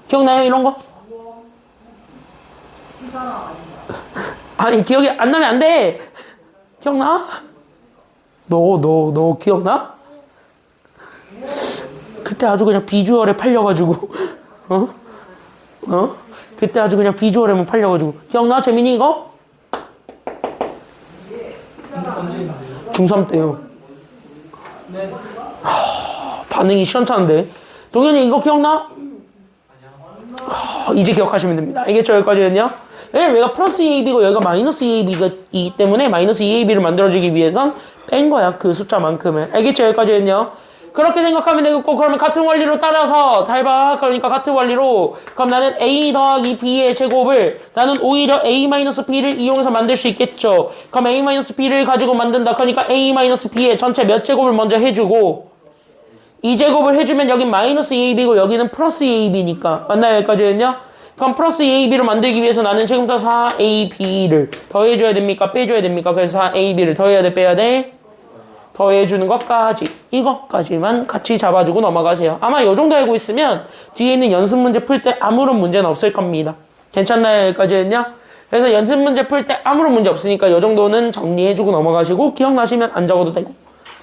기억나요? 이런 거? 아니 기억이 안 나면 안 돼. 기억나? 너 기억나? 그때 아주 그냥 비주얼에 팔려가지고 그때 아주 그냥 비주얼에만 팔려가지고 기억나? 재민이 이거? 언제 있는데요? 중3 때요. 네. 반응이 시원찮은데. 동현이 이거 기억나? 이제 기억하시면 됩니다. 알겠죠? 여기까지는요? 왜냐면 얘가 플러스 2ab고 여기가 마이너스 2ab이기 때문에 마이너스 2ab를 만들어주기 위해선 뺀 거야. 그 숫자만큼은. 알겠죠? 여기까지는요? 그렇게 생각하면 되겠고 그러면 같은 원리로 따라서 잘 봐. 그러니까 같은 원리로 그럼 나는 a 더하기 b의 제곱을 나는 오히려 a-b를 이용해서 만들 수 있겠죠. 그럼 a-b를 가지고 만든다. 그러니까 a-b의 전체 몇 제곱을 먼저 해주고 이 제곱을 해주면 여긴 마이너스 2ab고 여기는 플러스 2ab니까 맞나요? 여기까지는요? 그럼 플러스 2ab를 만들기 위해서 나는 지금부터 4ab를 더해줘야 됩니까? 빼줘야 됩니까? 그래서 4ab를 더해야 돼? 빼야 돼? 더해주는 것까지 이것까지만 같이 잡아주고 넘어가세요. 아마 이 정도 알고 있으면 뒤에 있는 연습 문제 풀 때 아무런 문제는 없을 겁니다. 괜찮나요? 여기까지는요? 그래서 연습 문제 풀 때 아무런 문제 없으니까 이 정도는 정리해주고 넘어가시고 기억나시면 안 적어도 되고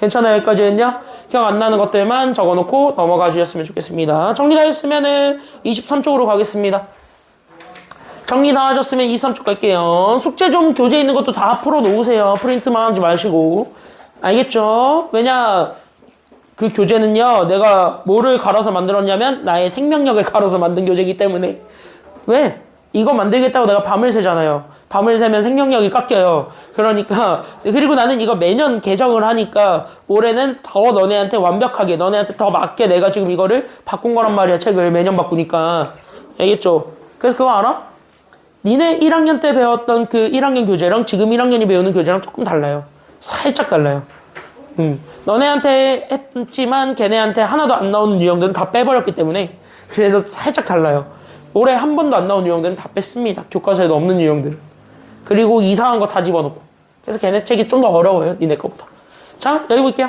괜찮아요? 여기까지는요? 기억 안 나는 것들만 적어놓고 넘어가 주셨으면 좋겠습니다. 정리 다 했으면은 23쪽으로 가겠습니다. 정리 다 하셨으면 23쪽 갈게요. 숙제 좀 교재 있는 것도 다 풀어놓으세요. 프린트만 하지 마시고 알겠죠? 왜냐 그 교재는요 내가 뭐를 갈아서 만들었냐면 나의 생명력을 갈아서 만든 교재이기 때문에 왜? 이거 만들겠다고 내가 밤을 새잖아요. 밤을 새면 생명력이 깎여요. 그러니까 그리고 나는 이거 매년 개정을 하니까 올해는 더 너네한테 완벽하게 너네한테 더 맞게 내가 지금 이거를 바꾼 거란 말이야. 책을 매년 바꾸니까 알겠죠? 그래서 그거 알아? 니네 1학년 때 배웠던 그 1학년 교재랑 지금 1학년이 배우는 교재랑 조금 달라요. 살짝 달라요. 너네한테 했지만 걔네한테 하나도 안 나오는 유형들은 다 빼버렸기 때문에 그래서 살짝 달라요. 올해 한 번도 안 나온 유형들은 다 뺐습니다. 교과서에도 없는 유형들은. 그리고 이상한 거 다 집어넣고. 그래서 걔네 책이 좀 더 어려워요. 니네 거보다. 자, 여기 볼게요.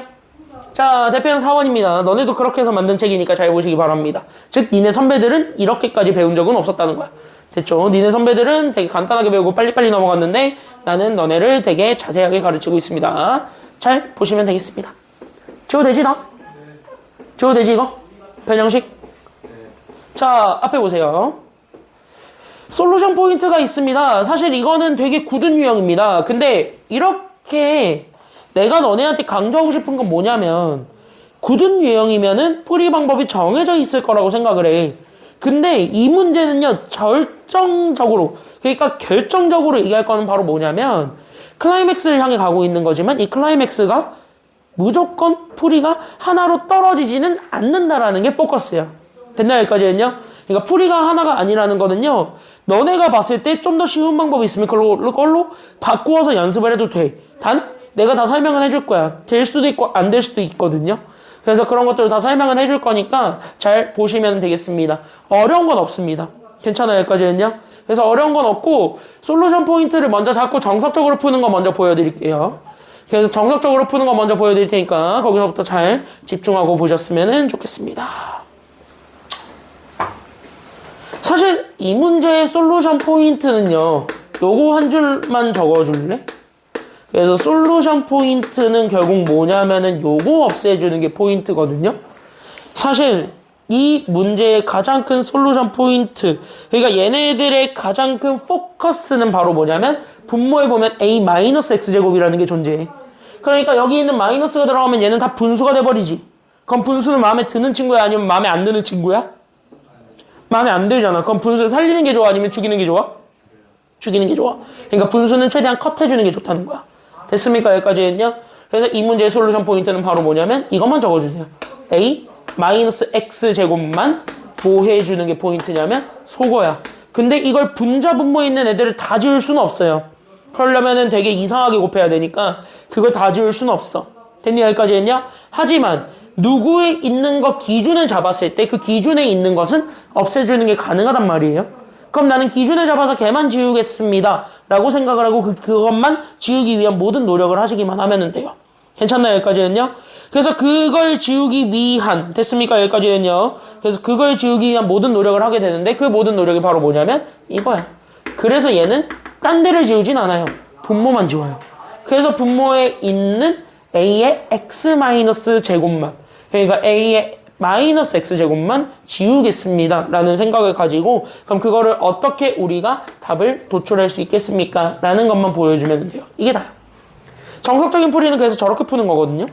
자, 대표형 4번입니다. 너네도 그렇게 해서 만든 책이니까 잘 보시기 바랍니다. 즉, 니네 선배들은 이렇게까지 배운 적은 없었다는 거야. 됐죠? 니네 선배들은 되게 간단하게 배우고 빨리빨리 넘어갔는데 나는 너네를 되게 자세하게 가르치고 있습니다. 잘 보시면 되겠습니다. 지워도 되지, 나? 지워도 되지, 이거? 변형식? 자, 앞에 보세요. 솔루션 포인트가 있습니다. 사실 이거는 되게 굳은 유형입니다. 근데 이렇게 내가 너네한테 강조하고 싶은 건 뭐냐면 굳은 유형이면은 풀이 방법이 정해져 있을 거라고 생각을 해. 근데 이 문제는요, 결정적으로, 그러니까 결정적으로 얘기할 거는 바로 뭐냐면 클라이맥스를 향해 가고 있는 거지만 이 클라이맥스가 무조건 풀이가 하나로 떨어지지는 않는다라는 게 포커스야. 됐나 여기까지는요? 그러니까 풀이가 하나가 아니라는 거는요. 너네가 봤을 때 좀 더 쉬운 방법이 있으면 그걸로 바꾸어서 연습을 해도 돼. 단 내가 다 설명을 해줄 거야. 될 수도 있고 안 될 수도 있거든요. 그래서 그런 것들을 다 설명을 해줄 거니까 잘 보시면 되겠습니다. 어려운 건 없습니다. 괜찮아요 여기까지는요? 그래서 어려운 건 없고 솔루션 포인트를 먼저 잡고 정석적으로 푸는 거 먼저 보여드릴게요. 그래서 정석적으로 푸는 거 먼저 보여드릴 테니까 거기서부터 잘 집중하고 보셨으면 좋겠습니다. 사실 이 문제의 솔루션 포인트는요. 요거 한 줄만 적어줄래? 그래서 솔루션 포인트는 결국 뭐냐면은 요거 없애주는 게 포인트거든요. 사실 이 문제의 가장 큰 솔루션 포인트, 그러니까 얘네들의 가장 큰 포커스는 바로 뭐냐면 분모에 보면 a-x제곱이라는 게 존재해. 그러니까 여기 있는 마이너스가 들어가면 얘는 다 분수가 돼버리지. 그럼 분수는 마음에 드는 친구야 아니면 마음에 안 드는 친구야? 마음에 안 들잖아. 그럼 분수를 살리는 게 좋아 아니면 죽이는 게 좋아? 죽이는 게 좋아. 그러니까 분수는 최대한 컷해주는 게 좋다는 거야. 됐습니까? 여기까지는요? 그래서 이 문제의 솔루션 포인트는 바로 뭐냐면 이것만 적어주세요. a-x제곱만 보해주는 게 포인트냐면 소거야. 근데 이걸 분자 분모에 있는 애들을 다 지울 수는 없어요. 그러려면은 되게 이상하게 곱해야 되니까 그걸 다 지울 수는 없어. 됐니? 여기까지 했냐? 하지만 누구에 있는 것 기준을 잡았을 때 그 기준에 있는 것은 없애주는 게 가능하단 말이에요. 그럼 나는 기준을 잡아서 걔만 지우겠습니다 라고 생각을 하고 그것만 지우기 위한 모든 노력을 하시기만 하면 돼요. 괜찮나요? 여기까지는요? 그래서 그걸 지우기 위한, 됐습니까? 여기까지는요? 그래서 그걸 지우기 위한 모든 노력을 하게 되는데 그 모든 노력이 바로 뭐냐면 이거야. 그래서 얘는 딴 데를 지우진 않아요. 분모만 지워요. 그래서 분모에 있는 a의 x-제곱만, 그러니까 a의 마이너스 x제곱만 지우겠습니다 라는 생각을 가지고 그럼 그거를 어떻게 우리가 답을 도출할 수 있겠습니까? 라는 것만 보여주면 돼요. 이게 다야. 정석적인 풀이는 그래서 저렇게 푸는 거거든요.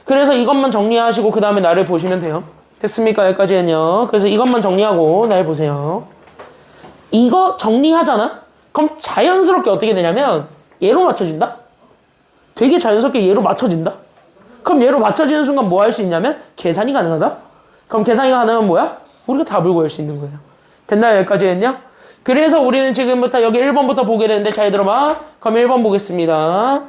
그래서 이것만 정리하시고 그 다음에 나를 보시면 돼요. 됐습니까? 여기까지는요. 그래서 이것만 정리하고 날 보세요. 이거 정리하잖아? 그럼 자연스럽게 어떻게 되냐면 얘로 맞춰진다? 되게 자연스럽게 얘로 맞춰진다? 그럼 얘로 맞춰지는 순간 뭐 할 수 있냐면 계산이 가능하다? 그럼 계산이 가능하면 뭐야? 우리가 답을 구할 수 있는 거예요. 됐나요? 여기까지 했냐? 그래서 우리는 지금부터 여기 1번부터 보게 되는데 잘 들어봐. 그럼 1번 보겠습니다.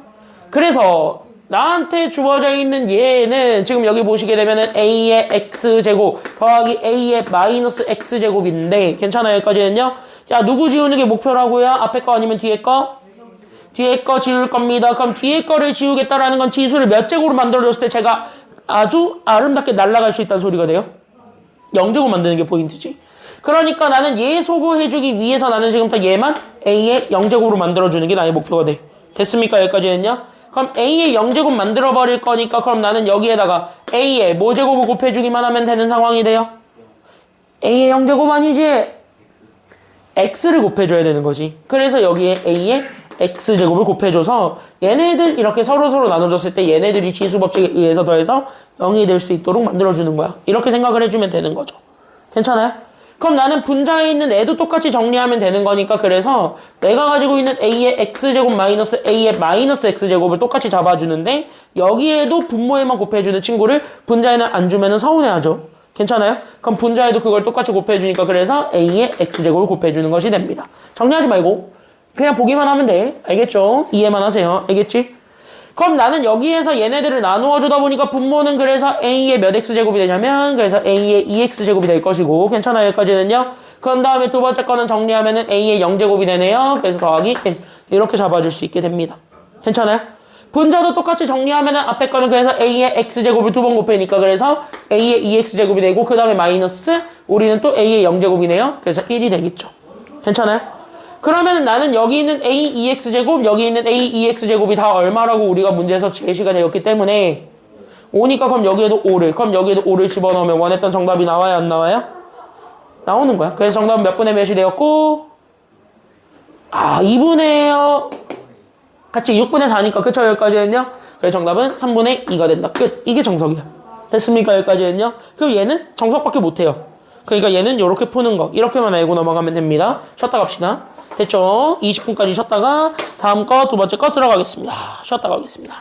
그래서 나한테 주어져 있는 얘는 지금 여기 보시게 되면은 a의 x제곱 더하기 a의 마이너스 x제곱인데 괜찮아요? 여기까지 했냐? 자, 누구 지우는 게 목표라고요? 앞에 거 아니면 뒤에 거? 뒤에 거 지울 겁니다. 그럼 뒤에 거를 지우겠다라는 건 지수를 몇 제곱으로 만들어줬을 때 제가 아주 아름답게 날아갈 수 있다는 소리가 돼요. 0제곱 만드는 게 포인트지. 그러니까 나는 얘 소거해주기 위해서 나는 지금부터 얘만 a의 0제곱으로 만들어주는 게 나의 목표가 돼. 됐습니까? 여기까지 했냐? 그럼 a의 0제곱 만들어버릴 거니까 그럼 나는 여기에다가 a의 뭐 제곱을 곱해주기만 하면 되는 상황이 돼요. a의 0제곱 아니지? x를 곱해줘야 되는 거지. 그래서 여기에 a의 x제곱을 곱해줘서 얘네들 이렇게 서로서로 나눠줬을 때 얘네들이 지수법칙에 의해서 더해서 0이 될 수 있도록 만들어주는 거야. 이렇게 생각을 해주면 되는 거죠. 괜찮아요? 그럼 나는 분자에 있는 애도 똑같이 정리하면 되는 거니까 그래서 내가 가지고 있는 a의 x제곱 마이너스 a의 마이너스 x제곱을 똑같이 잡아주는데 여기에도 분모에만 곱해주는 친구를 분자에는 안 주면 서운해하죠. 괜찮아요? 그럼 분자에도 그걸 똑같이 곱해주니까 그래서 a의 x제곱을 곱해주는 것이 됩니다. 정리하지 말고 그냥 보기만 하면 돼. 알겠죠? 이해만 하세요. 알겠지? 그럼 나는 여기에서 얘네들을 나누어 주다 보니까 분모는 그래서 a의 몇 x제곱이 되냐면 그래서 a의 2x제곱이 될 것이고 괜찮아요? 여기까지는요? 그런 다음에 두 번째 거는 정리하면은 a의 0제곱이 되네요. 그래서 더하기 n 이렇게 잡아줄 수 있게 됩니다. 괜찮아요? 분자도 똑같이 정리하면은 앞에 거는 그래서 a의 x제곱을 두 번 곱해니까 그래서 a의 2x제곱이 되고 그 다음에 마이너스 우리는 또 a의 0제곱이네요. 그래서 1이 되겠죠. 괜찮아요? 그러면 나는 여기 있는 a 2x제곱 여기 있는 a 2x제곱이 다 얼마라고 우리가 문제에서 제시가 되었기 때문에 5니까 그럼 여기에도 5를 그럼 여기에도 5를 집어넣으면 원했던 정답이 나와요? 안 나와요? 나오는 거야. 그래서 정답은 몇 분의 몇이 되었고 2분의 같이 6분의 4니까 그쵸? 여기까지 했냐? 그래서 정답은 3분의 2가 된다. 끝. 이게 정석이야. 됐습니까? 여기까지 했냐? 그럼 얘는 정석밖에 못해요. 그러니까 얘는 이렇게 푸는 거 이렇게만 알고 넘어가면 됩니다. 쉬었다 갑시다. 됐죠? 20분까지 쉬었다가 다음 거 두 번째 거 들어가겠습니다. 쉬었다 가겠습니다.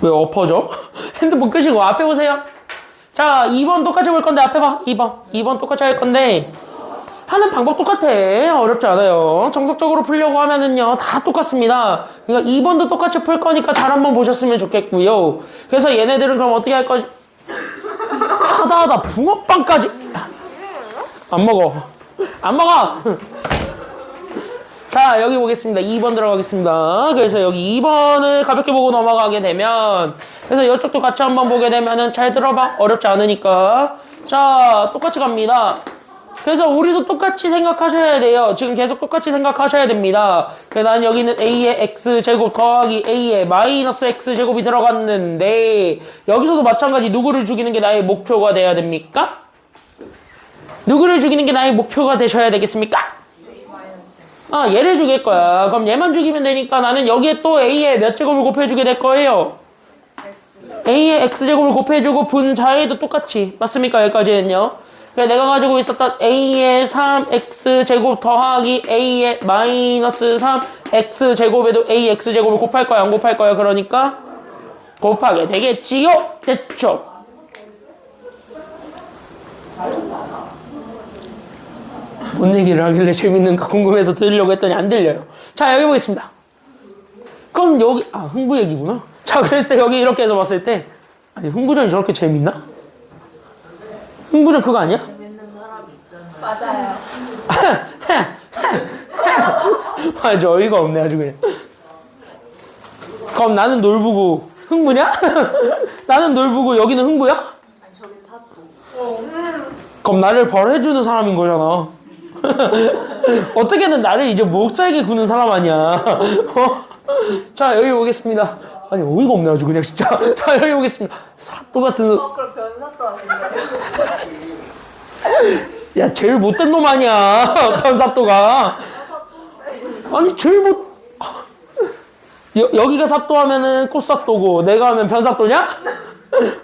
왜 엎어져? 핸드폰 끄시고 앞에 보세요. 자, 2번 똑같이 볼 건데 앞에 봐. 2번 똑같이 할 건데 하는 방법 똑같아. 어렵지 않아요. 정석적으로 풀려고 하면은요 다 똑같습니다. 그러니까 2번도 똑같이 풀 거니까 잘 한번 보셨으면 좋겠고요. 그래서 얘네들은 그럼 어떻게 할 거지? 하다 붕어빵까지 안 먹어. 자, 여기 보겠습니다. 2번 들어가겠습니다. 그래서 여기 2번을 가볍게 보고 넘어가게 되면, 그래서 이쪽도 같이 한번 보게 되면은 잘 들어봐. 어렵지 않으니까. 자, 똑같이 갑니다. 그래서 우리도 똑같이 생각하셔야 돼요. 지금 계속 똑같이 생각하셔야 됩니다. 그래서 난 여기는 A의 X제곱 더하기 A의 마이너스 X제곱이 들어갔는데, 여기서도 마찬가지 누구를 죽이는 게 나의 목표가 돼야 됩니까? 누구를 죽이는 게 나의 목표가 되셔야 되겠습니까? 얘를 죽일 거야. 그럼 얘만 죽이면 되니까 나는 여기에 또 A의 몇 제곱을 곱해주게 될 거예요? A의 X제곱을 곱해주고 분자에도 똑같이. 맞습니까? 여기까지는요. 그래서 내가 가지고 있었던 A의 3X제곱 더하기 A의 마이너스 3X제곱에도 A X제곱을 곱할 거야? 안 곱할 거야? 그러니까 곱하게 되겠지요? 됐죠? 뭔 얘기를 하길래 재밌는가 궁금해서 들으려고 했더니 안 들려요. 자, 여기 보겠습니다. 그럼 여기 흥부 얘기구나. 자, 그래서 여기 이렇게 해서 봤을 때 아니 흥부전이 저렇게 재밌나? 흥부전 그거 아니야? 재밌는 사람이 있잖아요. 맞아요. 맞아, 어이가 없네 아주 그냥. 그럼 나는 놀부고 흥부냐? 나는 놀부고 여기는 흥부야? 아니 저기 사또. 그럼 나를 벌해주는 사람인 거잖아. 어떻게든 나를 이제 목살게 구는 사람 아니야. 자, 여기 보겠습니다. 아니 어이가 없네 아주 그냥 진짜. 자, 여기 보겠습니다. 사또 같은 그럼 변사또 하신다요? 야, 제일 못된 놈 아니야 변사또가. 아니 제일 못 여기가 사또 하면은 꽃사또고 내가 하면 변사또냐?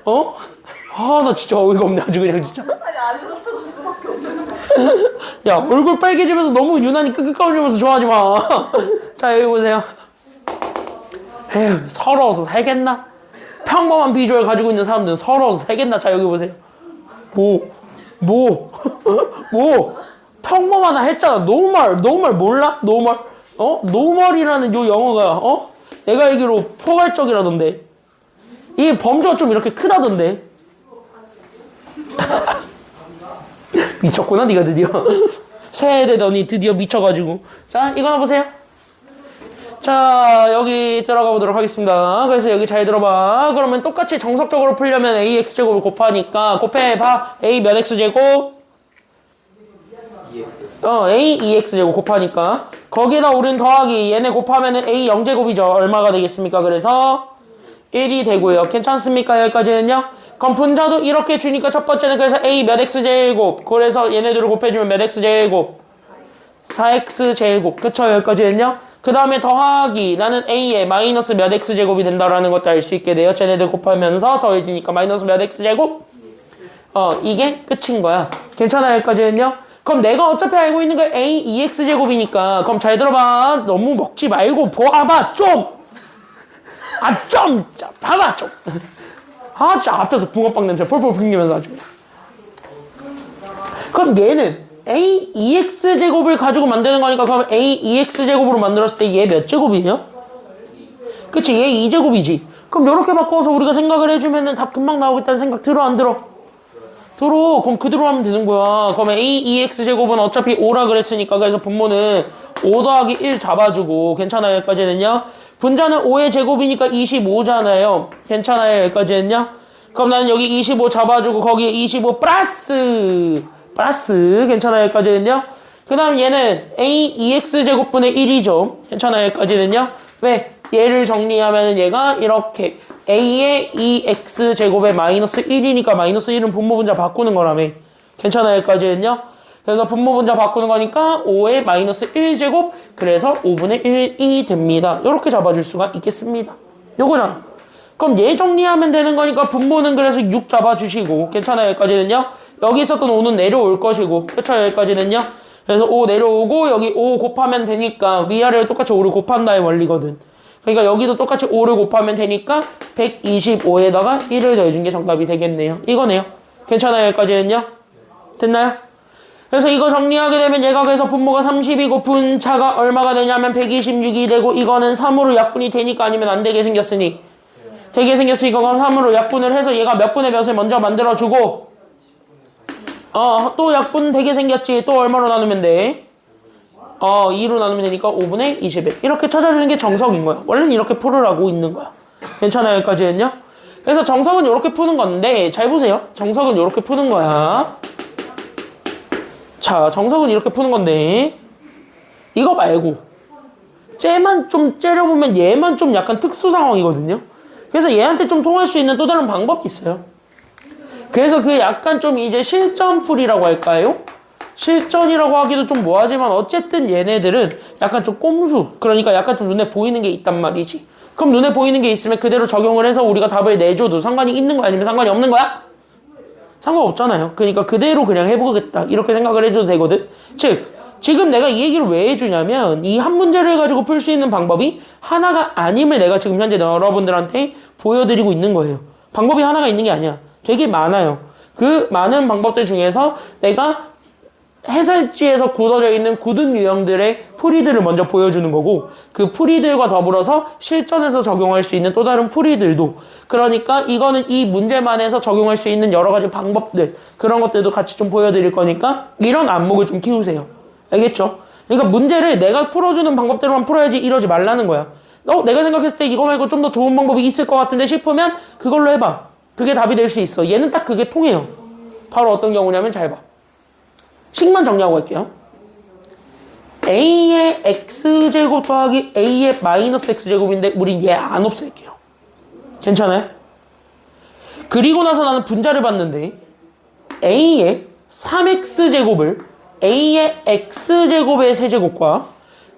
나 진짜 어이가 없네 아주 그냥 진짜. 아니 안에서 또 그거밖에 없는데. 야, 얼굴 빨개지면서 너무 유난히 끄끄거리면서 좋아하지 마. 자, 여기 보세요. 에휴, 서러워서 살겠나? 평범한 비주얼 가지고 있는 사람들은 서러워서 살겠나? 자, 여기 보세요. 뭐? 평범하다 했잖아. 노멀 몰라? 노멀이라는 요 영어가, 내가 알기로 포괄적이라던데. 이 범주가 좀 이렇게 크다던데. 미쳤구나 니가 드디어. 새해 되더니 드디어 미쳐가지고. 자, 이거 하나 보세요. 자, 여기 들어가 보도록 하겠습니다. 그래서 여기 잘 들어봐. 그러면 똑같이 정석적으로 풀려면 AX제곱을 곱하니까 곱해봐. A 몇 X제곱? A 2X제곱 곱하니까 거기에다 우린 더하기 얘네 곱하면은 A 0제곱이죠. 얼마가 되겠습니까? 그래서 1이 되고요. 괜찮습니까? 여기까지는요? 그럼 분자도 이렇게 주니까 첫 번째는 그래서 A 몇 X제곱. 그래서 얘네들을 곱해주면 몇 X제곱? 4X제곱. 그쵸? 여기까지는요? 그 다음에 더하기. 나는 A에 마이너스 몇 X제곱이 된다라는 것도 알 수 있게 돼요. 쟤네들 곱하면서 더해지니까 마이너스 몇 X제곱? 이게 끝인 거야. 괜찮아요? 여기까지는요? 그럼 내가 어차피 알고 있는 거 A 2X제곱이니까. 그럼 잘 들어봐. 너무 먹지 말고 봐봐 좀. 봐봐 좀. 진짜 앞에서 붕어빵 냄새 펄펄 풍기면서 아주. 그럼 얘는 A 2X제곱을 가지고 만드는 거니까 그럼 A 2X제곱으로 만들었을 때 얘 몇 제곱이에요? 그치, 얘 2제곱이지. 그럼 이렇게 바꿔서 우리가 생각을 해주면은 답 금방 나오겠다는 생각 들어 안 들어? 들어. 그럼 그대로 하면 되는 거야. 그러면 A 2X제곱은 어차피 5라 그랬으니까 그래서 분모는 5 더하기 1 잡아주고. 괜찮아요? 여기까지는요? 분자는 5의 제곱이니까 25잖아요. 괜찮아요? 여기까지는요? 그럼 나는 여기 25 잡아주고 거기에 25 플러스 괜찮아요? 여기까지는요? 그 다음 얘는 A 2X제곱분의 1이죠. 괜찮아요? 여기까지는요? 왜? 얘를 정리하면 얘가 이렇게 A의 2X제곱에 마이너스 1이니까 마이너스 1은 분모분자 바꾸는 거라며. 괜찮아요? 여기까지는요? 그래서 분모분자 바꾸는 거니까 5의 마이너스 1제곱, 그래서 5분의 1이 됩니다. 이렇게 잡아줄 수가 있겠습니다. 요거잖아. 그럼 얘 정리하면 되는 거니까 분모는 그래서 6 잡아주시고. 괜찮아요? 여기까지는요? 여기 있었던 5는 내려올 것이고. 그쵸? 여기까지는요? 그래서 5 내려오고 여기 5 곱하면 되니까 위아래를 똑같이 5를 곱한다의 원리거든. 그러니까 여기도 똑같이 5를 곱하면 되니까 125에다가 1을 더해준 게 정답이 되겠네요. 이거네요. 괜찮아요? 여기까지는요? 됐나요? 그래서 이거 정리하게 되면 얘가 그래서 분모가 32고 분차가 얼마가 되냐면 126이 되고 이거는 3으로 약분이 되니까 아니면 안 되게 생겼으니 되게 생겼으니까 그럼 3으로 약분을 해서 얘가 몇 분의 몇을 먼저 만들어주고 또 약분 되게 생겼지. 또 얼마로 나누면 돼? 2로 나누면 되니까 5분의 21 이렇게 찾아주는 게 정석인 거야. 원래는 이렇게 풀으라고 있는 거야. 괜찮아요? 여기까지는요? 그래서 정석은 이렇게 푸는 건데 잘 보세요. 정석은 이렇게 푸는 거야. 자, 정석은 이렇게 푸는 건데 이거 말고 쟤만 좀 째려보면 얘만 좀 약간 특수 상황이거든요. 그래서 얘한테 좀 통할 수 있는 또 다른 방법이 있어요. 그래서 그 약간 좀 이제 실전풀이라고 할까요? 실전이라고 하기도 좀 뭐하지만 어쨌든 얘네들은 약간 좀 꼼수, 그러니까 약간 좀 눈에 보이는 게 있단 말이지. 그럼 눈에 보이는 게 있으면 그대로 적용을 해서 우리가 답을 내줘도 상관이 있는 거야 아니면 상관이 없는 거야? 상관없잖아요. 그러니까 그대로 그냥 해보겠다 이렇게 생각을 해줘도 되거든. 즉 지금 내가 이 얘기를 왜 해주냐면 이 한 문제를 가지고 풀 수 있는 방법이 하나가 아님을 내가 지금 현재 여러분들한테 보여드리고 있는 거예요. 방법이 하나가 있는 게 아니야. 되게 많아요. 그 많은 방법들 중에서 내가 해설지에서 굳어져 있는 굳은 유형들의 풀이들을 먼저 보여주는 거고 그 풀이들과 더불어서 실전에서 적용할 수 있는 또 다른 풀이들도, 그러니까 이거는 이 문제만에서 적용할 수 있는 여러 가지 방법들, 그런 것들도 같이 좀 보여드릴 거니까 이런 안목을 좀 키우세요. 알겠죠? 그러니까 문제를 내가 풀어주는 방법대로만 풀어야지 이러지 말라는 거야. 내가 생각했을 때 이거 말고 좀 더 좋은 방법이 있을 것 같은데 싶으면 그걸로 해봐. 그게 답이 될 수 있어. 얘는 딱 그게 통해요. 바로 어떤 경우냐면 잘 봐. 식만 정리하고 갈게요. A의 X제곱 더하기 A의 마이너스 X제곱인데 우린 얘 안 없앨게요. 괜찮아요? 그리고 나서 나는 분자를 봤는데 A의 3X제곱을 A의 X제곱의 세제곱과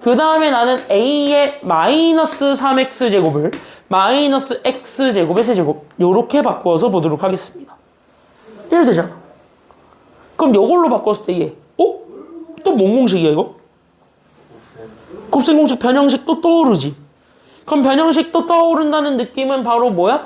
그 다음에 나는 A의 마이너스 3X제곱을 마이너스 X제곱의 세제곱 요렇게 바꾸어서 보도록 하겠습니다. 이래 되잖아. 그럼 요걸로 바꿨을 때 얘 또 뭔 공식이야 이거? 곱셈 공식 변형식 또 떠오르지. 그럼 변형식 또 떠오른다는 느낌은 바로 뭐야?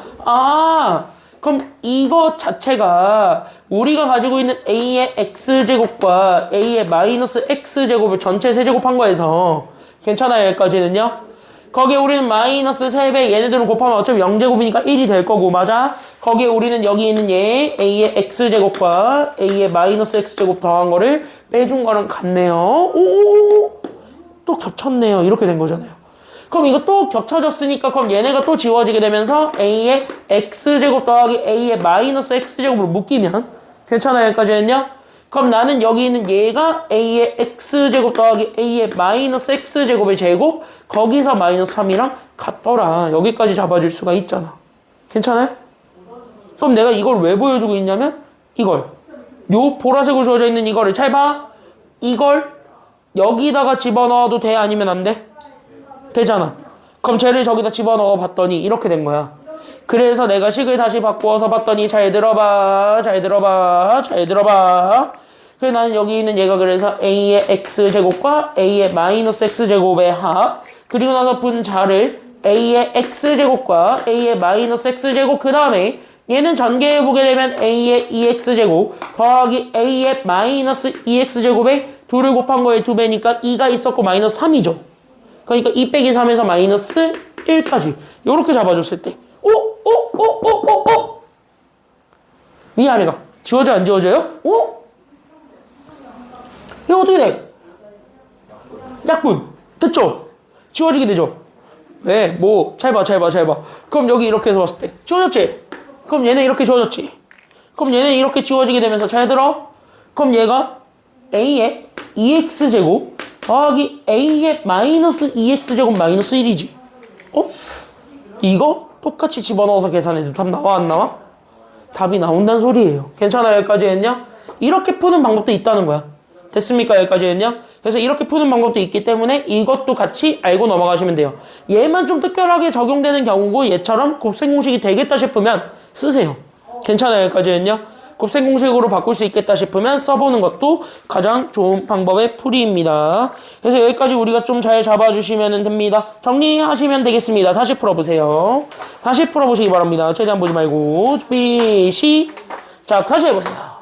그럼 이거 자체가 우리가 가지고 있는 A의 X제곱과 A의 마이너스 X제곱을 전체 세제곱한 거에서 괜찮아요? 여기까지는요? 거기에 우리는 마이너스 3배 얘네들을 곱하면 어차피 0제곱이니까 1이 될 거고, 맞아? 거기에 우리는 여기 있는 얘 A의 X제곱과 A의 마이너스 X제곱 더한 거를 빼준 거랑 같네요. 또 겹쳤네요. 이렇게 된 거잖아요. 그럼 이거 또 겹쳐졌으니까 그럼 얘네가 또 지워지게 되면서 A의 X제곱 더하기 A의 마이너스 X제곱으로 묶이면 괜찮아요? 여기까지는요? 그럼 나는 여기 있는 얘가 A의 X제곱 더하기 A의 마이너스 X제곱의 제곱, 거기서 마이너스 3이랑 같더라. 여기까지 잡아줄 수가 있잖아. 괜찮아요? 그럼 내가 이걸 왜 보여주고 있냐면 이걸, 요 보라색으로 주어져 있는 이거를 잘 봐. 이걸 여기다가 집어넣어도 돼? 아니면 안 돼? 되잖아. 그럼 쟤를 저기다 집어넣어 봤더니 이렇게 된 거야. 그래서 내가 식을 다시 바꾸어서 봤더니 잘 들어봐. 그래서 나는 여기 있는 얘가 그래서 A의 X제곱과 A의 마이너스 X제곱의 합, 그리고 나서 분자를 A의 X제곱과 A의 마이너스 X제곱, 그 다음에 얘는 전개해보게 되면 A의 2X제곱 더하기 A의 마이너스 2X제곱에 2를 곱한 거에 2배니까 2가 있었고 마이너스 3이죠. 그러니까 2 빼기 3에서 마이너스 1까지 요렇게 잡아줬을 때 위아래가 지워져 안 지워져요? 이거 어떻게 돼? 약분 됐죠? 지워지게 되죠? 왜? 잘 봐. 그럼 여기 이렇게 해서 봤을 때 지워졌지? 그럼 얘는 이렇게 지워졌지? 그럼 얘는 이렇게 지워지게 되면서 잘 들어? 그럼 얘가 A의 2X제곱 더하기 A의 마이너스 2X제곱 마이너스 1이지. 이거 똑같이 집어넣어서 계산해도 답 나와 안 나와? 답이 나온다는 소리예요. 괜찮아요? 여기까지 했냐? 이렇게 푸는 방법도 있다는 거야. 됐습니까? 여기까지 했냐? 그래서 이렇게 푸는 방법도 있기 때문에 이것도 같이 알고 넘어가시면 돼요. 얘만 좀 특별하게 적용되는 경우고 얘처럼 곱셈 공식이 되겠다 싶으면 쓰세요. 괜찮아요? 여기까지 했냐? 곱셈 공식으로 바꿀 수 있겠다 싶으면 써보는 것도 가장 좋은 방법의 풀이입니다. 그래서 여기까지 우리가 좀 잘 잡아주시면 됩니다. 정리하시면 되겠습니다. 다시 풀어보세요. 다시 풀어보시기 바랍니다. 최대한 보지 말고 준비 시작. 다시 해보세요.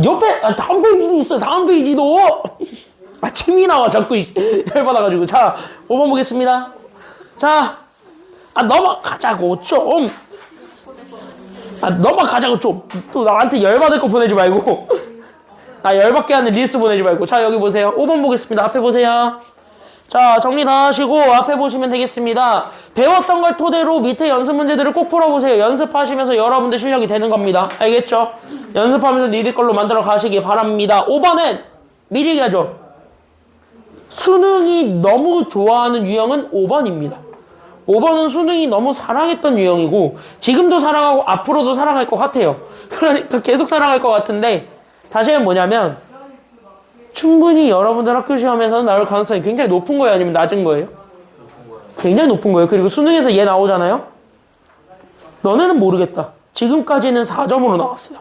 옆에 다음 페이지도 있어. 다음 페이지도. 침이 나와 자꾸 열받아가지고. 자, 5번 보겠습니다. 자, 넘어가자고 좀. 넘어가자고 좀. 또 나한테 열받을 거 보내지 말고. 나 열받게 하는 릴스 보내지 말고. 자, 여기 보세요. 5번 보겠습니다. 앞에 보세요. 자, 정리 다 하시고 앞에 보시면 되겠습니다. 배웠던 걸 토대로 밑에 연습 문제들을 꼭 풀어보세요. 연습하시면서 여러분들 실력이 되는 겁니다. 알겠죠? 연습하면서 니들 걸로 만들어 가시기 바랍니다. 5번은 미리 얘기하죠. 수능이 너무 좋아하는 유형은 5번입니다. 5번은 수능이 너무 사랑했던 유형이고 지금도 사랑하고 앞으로도 사랑할 것 같아요. 그러니까 계속 사랑할 것 같은데 다시는 뭐냐면 충분히 여러분들 학교 시험에서는 나올 가능성이 굉장히 높은 거예요? 아니면 낮은 거예요? 굉장히 높은 거예요. 그리고 수능에서 얘 나오잖아요? 너네는 모르겠다. 지금까지는 4점으로 나왔어요.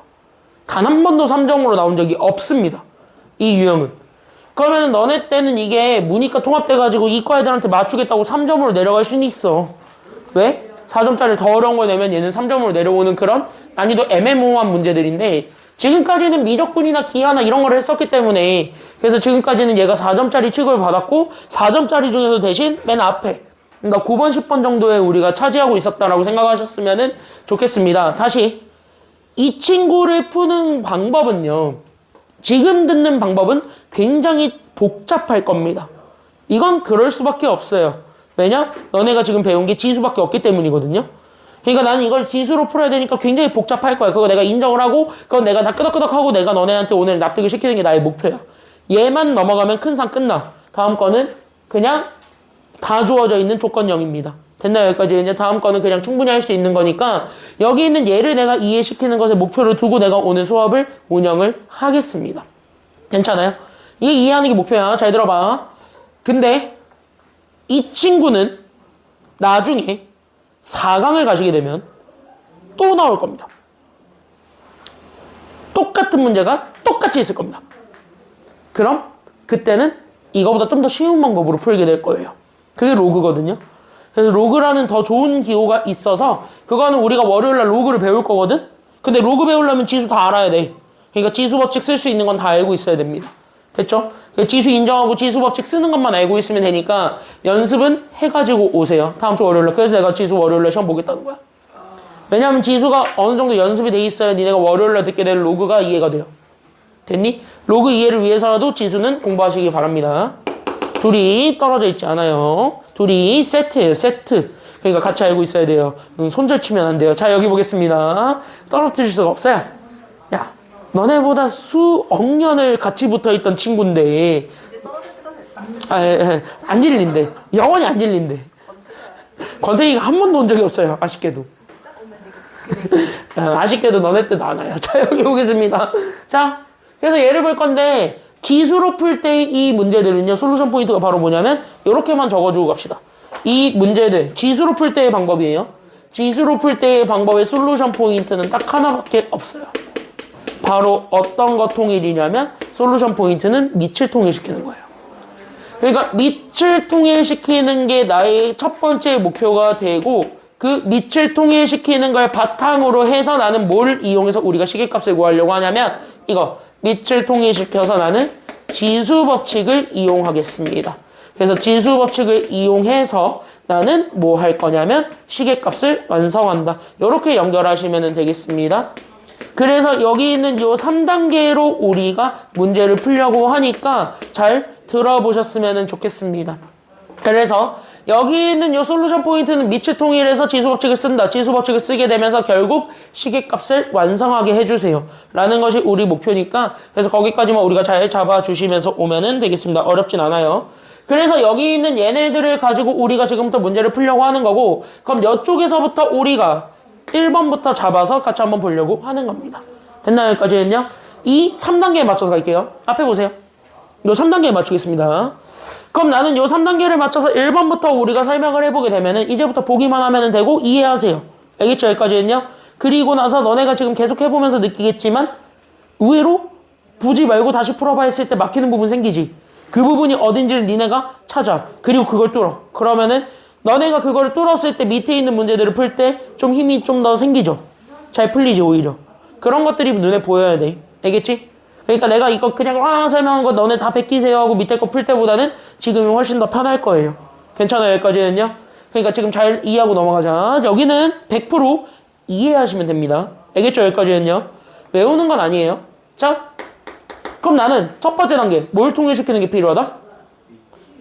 단 한 번도 3점으로 나온 적이 없습니다. 이 유형은. 그러면 너네 때는 이게 문이과 통합돼가지고 이과 애들한테 맞추겠다고 3점으로 내려갈 수는 있어. 왜? 4점짜리 더 어려운 걸 내면 얘는 3점으로 내려오는 그런 난이도 애매모호한 문제들인데 지금까지는 미적분이나 기하나 이런 걸 했었기 때문에 그래서 지금까지는 얘가 4점짜리 취급을 받았고 4점짜리 중에서 대신 맨 앞에 그러니까 9번, 10번 정도에 우리가 차지하고 있었다라고 생각하셨으면 좋겠습니다. 다시 이 친구를 푸는 방법은요. 지금 듣는 방법은 굉장히 복잡할 겁니다. 이건 그럴 수밖에 없어요. 왜냐? 너네가 지금 배운 게 지수밖에 없기 때문이거든요. 그러니까 나는 이걸 지수로 풀어야 되니까 굉장히 복잡할 거야. 그거 내가 인정을 하고 그건 내가 다 끄덕끄덕하고 내가 너네한테 오늘 납득을 시키는 게 나의 목표야. 얘만 넘어가면 큰 상 끝나. 다음 거는 그냥 다 주어져 있는 조건형입니다. 됐나요? 여기까지. 이제 다음 거는 그냥 충분히 할 수 있는 거니까 여기 있는 얘를 내가 이해시키는 것에 목표를 두고 내가 오늘 수업을 운영을 하겠습니다. 괜찮아요? 이게 이해하는 게 목표야. 잘 들어봐. 근데 이 친구는 나중에 4강을 가시게 되면 또 나올 겁니다. 똑같은 문제가 똑같이 있을 겁니다. 그럼 그때는 이거보다 좀 더 쉬운 방법으로 풀게 될 거예요. 그게 로그거든요. 그래서 로그라는 더 좋은 기호가 있어서 그거는 우리가 월요일날 로그를 배울 거거든. 근데 로그 배우려면 지수 다 알아야 돼. 그러니까 지수 법칙 쓸 수 있는 건 다 알고 있어야 됩니다. 됐죠? 지수 인정하고 지수 법칙 쓰는 것만 알고 있으면 되니까 연습은 해가지고 오세요. 다음 주 월요일날. 그래서 내가 지수 월요일날 시험 보겠다는 거야. 왜냐하면 지수가 어느 정도 연습이 돼 있어야 니네가 월요일날 듣게 될 로그가 이해가 돼요. 됐니? 로그 이해를 위해서라도 지수는 공부하시기 바랍니다. 둘이 떨어져 있지 않아요. 둘이 세트예요. 세트. 그러니까 같이 알고 있어야 돼요. 손절 치면 안 돼요. 자, 여기 보겠습니다. 떨어뜨릴 수가 없어요. 야, 너네보다 수억 년을 같이 붙어있던 친구인데 이제 떨어질 때가 됐다. 안 질린대. 영원히 안 질린대. 권태기가 한 번도 온 적이 없어요. 아쉽게도. 아쉽게도 너네 뜻 안 와요. 자, 여기 보겠습니다. 자, 그래서 예를 볼 건데 지수로 풀 때 이 문제들은요. 솔루션 포인트가 바로 뭐냐면 이렇게만 적어주고 갑시다. 이 문제들 지수로 풀 때의 방법이에요. 지수로 풀 때의 방법의 솔루션 포인트는 딱 하나밖에 없어요. 바로 어떤 거 통일이냐면 솔루션 포인트는 밑을 통일시키는 거예요. 그러니까 밑을 통일시키는 게 나의 첫 번째 목표가 되고 그 밑을 통일시키는 걸 바탕으로 해서 나는 뭘 이용해서 우리가 시계값을 구하려고 하냐면 이거 밑을 통일시켜서 나는 지수 법칙을 이용하겠습니다. 그래서 지수 법칙을 이용해서 나는 뭐 할 거냐면 시계값을 완성한다. 이렇게 연결하시면 되겠습니다. 그래서 여기 있는 요 3단계로 우리가 문제를 풀려고 하니까 잘 들어보셨으면 좋겠습니다. 그래서 여기 있는 요 솔루션 포인트는 밑을 통일해서 지수 법칙을 쓴다. 지수 법칙을 쓰게 되면서 결국 시계값을 완성하게 해주세요. 라는 것이 우리 목표니까 그래서 거기까지만 우리가 잘 잡아주시면서 오면은 되겠습니다. 어렵진 않아요. 그래서 여기 있는 얘네들을 가지고 우리가 지금부터 문제를 풀려고 하는 거고 그럼 이쪽에서부터 우리가 1번부터 잡아서 같이 한번 보려고 하는 겁니다. 됐나요? 여기까지는요? 이 3단계에 맞춰서 갈게요. 앞에 보세요. 요 3단계에 맞추겠습니다. 그럼 나는 요 3단계를 맞춰서 1번부터 우리가 설명을 해보게 되면은 이제부터 보기만 하면 되고 이해하세요. 알겠죠? 여기까지는요? 그리고 나서 너네가 지금 계속 해보면서 느끼겠지만 의외로 보지 말고 다시 풀어봐 했을 때 막히는 부분 생기지. 그 부분이 어딘지를 니네가 찾아. 그리고 그걸 뚫어. 그러면은 너네가 그거를 뚫었을 때 밑에 있는 문제들을 풀 때 좀 힘이 좀 더 생기죠. 잘 풀리지 오히려. 그런 것들이 눈에 보여야 돼. 알겠지? 그러니까 내가 이거 그냥 설명한 거 너네 다 베끼세요 하고 밑에 거 풀 때보다는 지금이 훨씬 더 편할 거예요. 괜찮아요? 여기까지는요? 그러니까 지금 잘 이해하고 넘어가자. 여기는 100% 이해하시면 됩니다. 알겠죠? 여기까지는요? 외우는 건 아니에요. 자, 그럼 나는 첫 번째 단계 뭘 통일시키는 게 필요하다?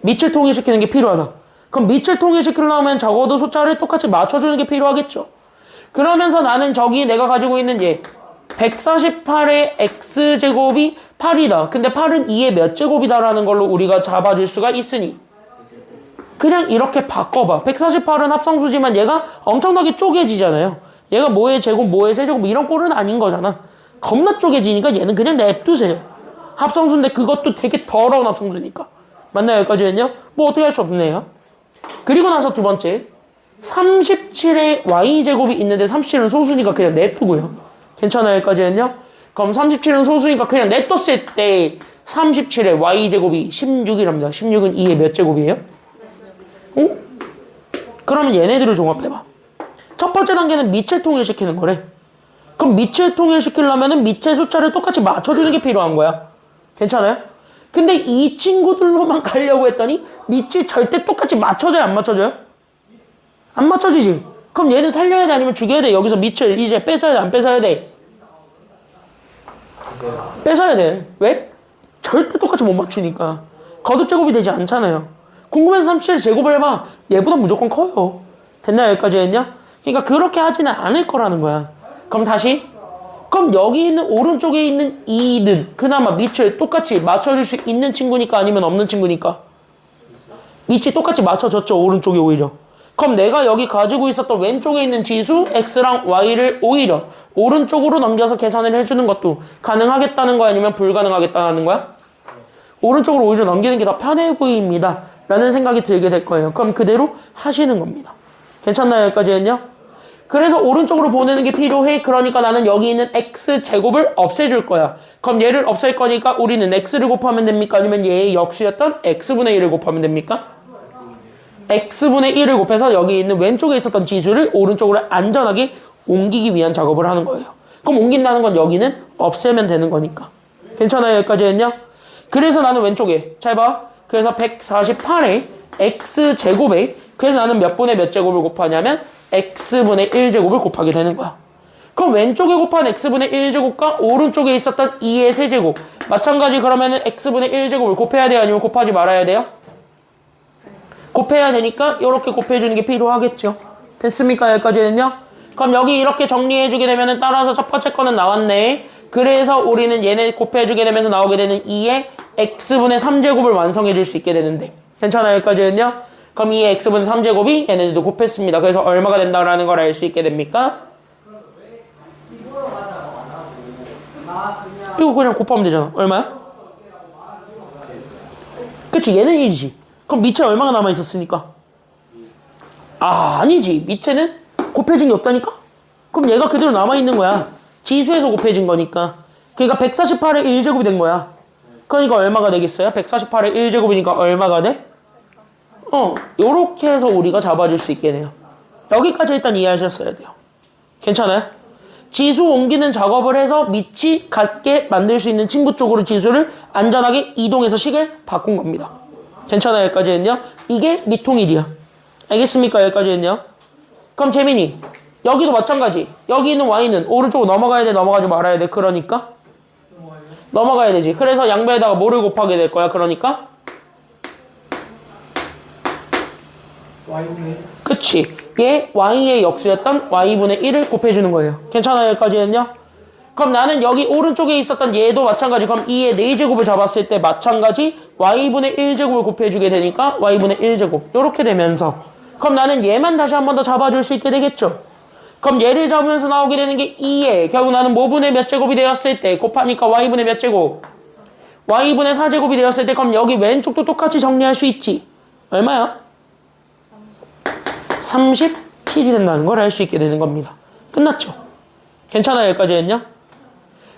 밑을 통일시키는 게 필요하다. 그럼 밑을 통일시키려면 적어도 숫자를 똑같이 맞춰주는 게 필요하겠죠. 그러면서 나는 저기 내가 가지고 있는 얘 148의 x제곱이 8이다. 근데 8은 2의 몇 제곱이다라는 걸로 우리가 잡아줄 수가 있으니 그냥 이렇게 바꿔봐. 148은 합성수지만 얘가 엄청나게 쪼개지잖아요. 얘가 뭐의 제곱, 뭐의 세제곱 이런 꼴은 아닌 거잖아. 겁나 쪼개지니까 얘는 그냥 냅두세요. 합성수인데 그것도 되게 더러운 합성수니까. 맞나요? 여기까지는요? 뭐 어떻게 할 수 없네요. 그리고 나서 두 번째 37의 y제곱이 있는데 37은 소수니까 그냥 냅두고요. 괜찮아요? 여기까지는요? 그럼 37은 소수니까 그냥 냅뒀을 때 37의 y제곱이 16이랍니다. 16은 2의 몇 제곱이에요? 어? 그러면 얘네들을 종합해봐. 첫 번째 단계는 밑을 통일시키는 거래. 그럼 밑을 통일시키려면 밑의 숫자를 똑같이 맞춰주는 게 필요한 거야. 괜찮아요? 근데 이 친구들로만 가려고 했더니 밑이 절대 똑같이 맞춰져요? 안 맞춰져요? 안 맞춰지지? 그럼 얘는 살려야 돼? 아니면 죽여야 돼? 여기서 밑을 이제 뺏어야 돼? 안 뺏어야 돼? 뺏어야 돼. 왜? 절대 똑같이 못 맞추니까. 거듭제곱이 되지 않잖아요. 궁금해서 37 제곱을 해봐. 얘보다 무조건 커요. 됐나요? 여기까지 했냐? 그러니까 그렇게 하지는 않을 거라는 거야. 그럼 다시. 그럼 여기 있는 오른쪽에 있는 2는 그나마 밑을 똑같이 맞춰줄 수 있는 친구니까 아니면 없는 친구니까? 밑이 똑같이 맞춰졌죠. 오른쪽에 오히려. 그럼 내가 여기 가지고 있었던 왼쪽에 있는 지수 x랑 y를 오히려 오른쪽으로 넘겨서 계산을 해주는 것도 가능하겠다는 거야? 아니면 불가능하겠다는 거야? 오른쪽으로 오히려 넘기는 게 더 편해 보입니다. 라는 생각이 들게 될 거예요. 그럼 그대로 하시는 겁니다. 괜찮나요? 여기까지 했냐? 그래서 오른쪽으로 보내는 게 필요해. 그러니까 나는 여기 있는 x제곱을 없애줄 거야. 그럼 얘를 없앨 거니까 우리는 x를 곱하면 됩니까? 아니면 얘의 역수였던 x분의 1을 곱하면 됩니까? x분의 1을 곱해서 여기 있는 왼쪽에 있었던 지수를 오른쪽으로 안전하게 옮기기 위한 작업을 하는 거예요. 그럼 옮긴다는 건 여기는 없애면 되는 거니까. 괜찮아요? 여기까지 했냐? 그래서 나는 왼쪽에 잘 봐. 그래서 148의 x제곱에 그래서 나는 몇 분의 몇 제곱을 곱하냐면 x분의 1제곱을 곱하게 되는 거야. 그럼 왼쪽에 곱한 x분의 1제곱과 오른쪽에 있었던 2의 세제곱 마찬가지 그러면은 x분의 1제곱을 곱해야 돼요? 아니면 곱하지 말아야 돼요? 곱해야 되니까 이렇게 곱해주는 게 필요하겠죠. 됐습니까? 여기까지는요? 그럼 여기 이렇게 정리해주게 되면은 따라서 첫 번째 거는 나왔네. 그래서 우리는 얘네 곱해주게 되면서 나오게 되는 2의 x분의 3제곱을 완성해줄 수 있게 되는데 괜찮아요? 여기까지는요? 그럼 2의 x분의 3제곱이 얘네들도 곱했습니다. 그래서 얼마가 된다라는 걸 알 수 있게 됩니까? 이거 그냥 곱하면 되잖아. 얼마야? 그치? 얘는 1이지. 그럼 밑에 얼마가 남아있었으니까? 아니지. 밑에는 곱해진 게 없다니까? 그럼 얘가 그대로 남아있는 거야. 지수에서 곱해진 거니까. 그러니까 148의 1제곱이 된 거야. 그러니까 얼마가 되겠어요? 148의 1제곱이니까 얼마가 돼? 요렇게 해서 우리가 잡아줄 수 있게 돼요. 여기까지 일단 이해하셨어야 돼요. 괜찮아요? 지수 옮기는 작업을 해서 밑이 같게 만들 수 있는 친구 쪽으로 지수를 안전하게 이동해서 식을 바꾼 겁니다. 괜찮아요? 여기까지 했냐? 이게 밑통일이야. 알겠습니까? 여기까지 했냐? 그럼 재민이 여기도 마찬가지. 여기 있는 y는 오른쪽으로 넘어가야 돼? 넘어가지 말아야 돼? 그러니까? 넘어가야 되지. 그래서 양배에다가 뭐를 곱하게 될 거야? 그러니까? y분의 그치. 얘 y의 역수였던 y분의 1을 곱해주는 거예요. 괜찮아요? 여기까지 했냐? 그럼 나는 여기 오른쪽에 있었던 얘도 마찬가지. 그럼 2의 4제곱을 잡았을 때 마찬가지 y분의 1제곱을 곱해주게 되니까 y분의 1제곱 이렇게 되면서 그럼 나는 얘만 다시 한 번 더 잡아줄 수 있게 되겠죠. 그럼 얘를 잡으면서 나오게 되는 게 2에 결국 나는 뭐분의 몇 제곱이 되었을 때 곱하니까 y분의 몇 제곱 y분의 4제곱이 되었을 때 그럼 여기 왼쪽도 똑같이 정리할 수 있지. 얼마야? 37이 된다는 걸 알 수 있게 되는 겁니다. 끝났죠? 괜찮아요? 여기까지 했냐?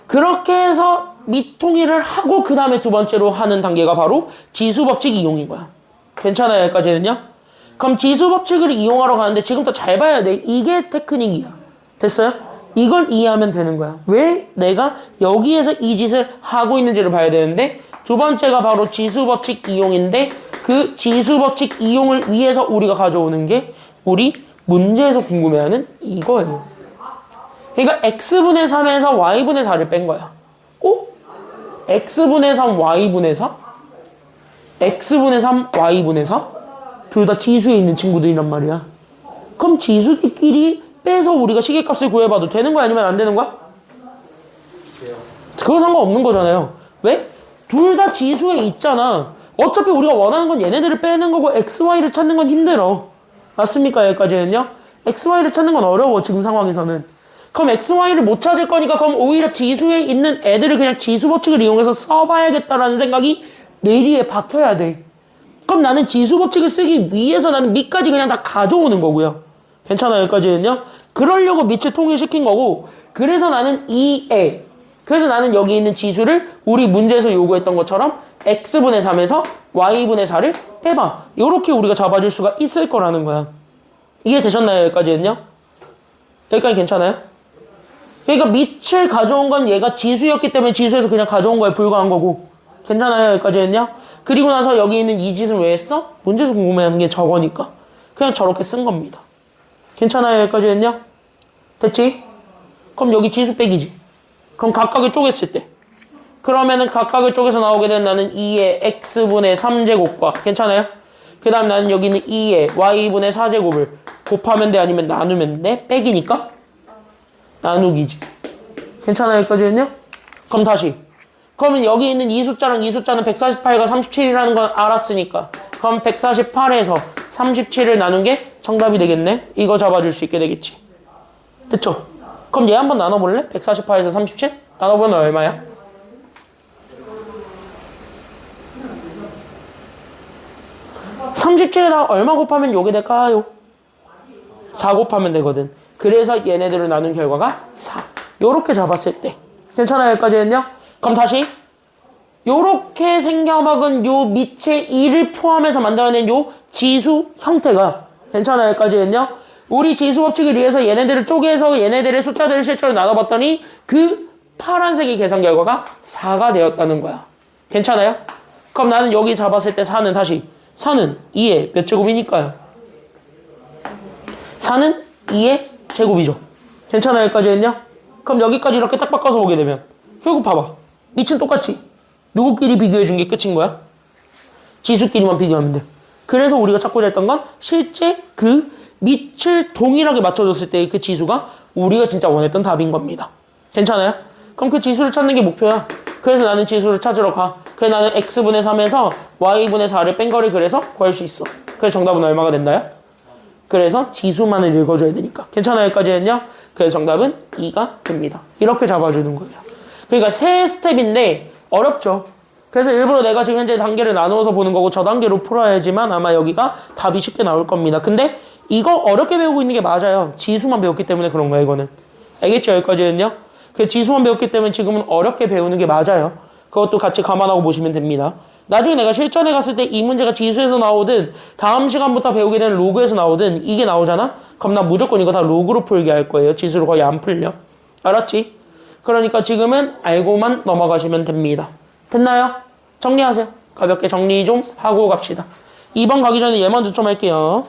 그렇게 해서 밑통일을 하고 그 다음에 두 번째로 하는 단계가 바로 지수법칙 이용인 거야. 괜찮아요? 여기까지 했냐? 그럼 지수법칙을 이용하러 가는데 지금부터 잘 봐야 돼. 이게 테크닉이야. 됐어요? 이걸 이해하면 되는 거야. 왜 내가 여기에서 이 짓을 하고 있는지를 봐야 되는데 두 번째가 바로 지수법칙 이용인데 그 지수법칙 이용을 위해서 우리가 가져오는 게 우리 문제에서 궁금해하는 이거예요. 그러니까 x분의 3에서 y분의 4를 뺀 거야. 어? x분의 3, y분의 4? x분의 3, y분의 4? 둘 다 지수에 있는 친구들이란 말이야. 그럼 지수끼리 빼서 우리가 시계값을 구해봐도 되는 거야 아니면 안 되는 거야? 그거 상관없는 거잖아요. 왜? 둘 다 지수에 있잖아. 어차피 우리가 원하는 건 얘네들을 빼는 거고 x, y를 찾는 건 힘들어. 맞습니까? 여기까지는요? x, y를 찾는 건 어려워 지금 상황에서는. 그럼 x, y를 못 찾을 거니까 그럼 오히려 지수에 있는 애들을 그냥 지수 법칙을 이용해서 써봐야겠다라는 생각이 뇌리에 박혀야 돼. 그럼 나는 지수 법칙을 쓰기 위해서 나는 밑까지 그냥 다 가져오는 거고요. 괜찮아요? 여기까지는요? 그러려고 밑을 통일시킨 거고 그래서 나는 그래서 나는 여기 있는 지수를 우리 문제에서 요구했던 것처럼 x분의 3에서 y분의 4를 빼봐. 이렇게 우리가 잡아줄 수가 있을 거라는 거야. 이해되셨나요? 여기까지는요? 여기까지 괜찮아요? 그러니까 밑을 가져온 건 얘가 지수였기 때문에 지수에서 그냥 가져온 거에 불과한 거고 괜찮아요? 여기까지는요? 그리고 나서 여기 있는 이 짓을 왜 했어? 문제에서 궁금해하는 게 저거니까 그냥 저렇게 쓴 겁니다. 괜찮아요? 여기까지는요? 됐지? 그럼 여기 지수 빼기지. 그럼 각각을 쪼갰을 때 그러면은 각각을 쪼개서 나오게 되는 나는 2의 x분의 3제곱과 괜찮아요? 그 다음 나는 여기 있는 2의 y분의 4제곱을 곱하면 돼 아니면 나누면 돼? 빼기니까 나누기지. 괜찮아요? 여기까지는요? 그럼 다시 그러면 여기 있는 이 숫자랑 이 숫자는 148과 37이라는 건 알았으니까 그럼 148에서 37을 나눈 게 정답이 되겠네? 이거 잡아줄 수 있게 되겠지. 됐죠? 그럼 얘 한번 나눠볼래? 148에서 37? 나눠보면 얼마야? 37에다 얼마 곱하면 요게 될까요? 4 곱하면 되거든. 그래서 얘네들을 나눈 결과가 4. 요렇게 잡았을 때 괜찮아요? 여기까지는요? 그럼 다시 요렇게 생겨먹은 요 밑에 2를 포함해서 만들어낸 요 지수 형태가 괜찮아요? 여기까지는요? 우리 지수 법칙을 위해서 얘네들을 쪼개서 얘네들의 숫자들을 실제로 나눠봤더니 그 파란색의 계산 결과가 4가 되었다는 거야. 괜찮아요? 그럼 나는 여기 잡았을 때 4는 다시 4는 2의 몇 제곱이니까요? 4는 2의 제곱이죠. 괜찮아요? 여기까지는요? 그럼 여기까지 이렇게 딱 바꿔서 보게 되면 결국 봐봐. 밑은 똑같이 누구끼리 비교해 준 게 끝인 거야? 지수끼리만 비교하면 돼. 그래서 우리가 찾고자 했던 건 실제 그 밑을 동일하게 맞춰줬을 때의 그 지수가 우리가 진짜 원했던 답인 겁니다. 괜찮아요? 그럼 그 지수를 찾는 게 목표야. 그래서 나는 지수를 찾으러 가. 그래서 나는 x분의 3에서 y분의 4를 뺀 거를 그래서 구할 수 있어. 그래서 정답은 얼마가 된다요? 그래서 지수만을 읽어줘야 되니까. 괜찮아요? 여기까지는요? 그래서 정답은 2가 됩니다. 이렇게 잡아주는 거예요. 그러니까 세 스텝인데 어렵죠. 그래서 일부러 내가 지금 현재 단계를 나누어서 보는 거고 저 단계로 풀어야지만 아마 여기가 답이 쉽게 나올 겁니다. 근데 이거 어렵게 배우고 있는 게 맞아요. 지수만 배웠기 때문에 그런 거야 이거는. 알겠죠? 여기까지는요? 그 지수만 배웠기 때문에 지금은 어렵게 배우는 게 맞아요. 그것도 같이 감안하고 보시면 됩니다. 나중에 내가 실전에 갔을 때 이 문제가 지수에서 나오든 다음 시간부터 배우게 되는 로그에서 나오든 이게 나오잖아? 그럼 난 무조건 이거 다 로그로 풀게 할 거예요. 지수로 거의 안 풀려. 알았지? 그러니까 지금은 알고만 넘어가시면 됩니다. 됐나요? 정리하세요. 가볍게 정리 좀 하고 갑시다. 2번 가기 전에 얘 먼저 좀 할게요.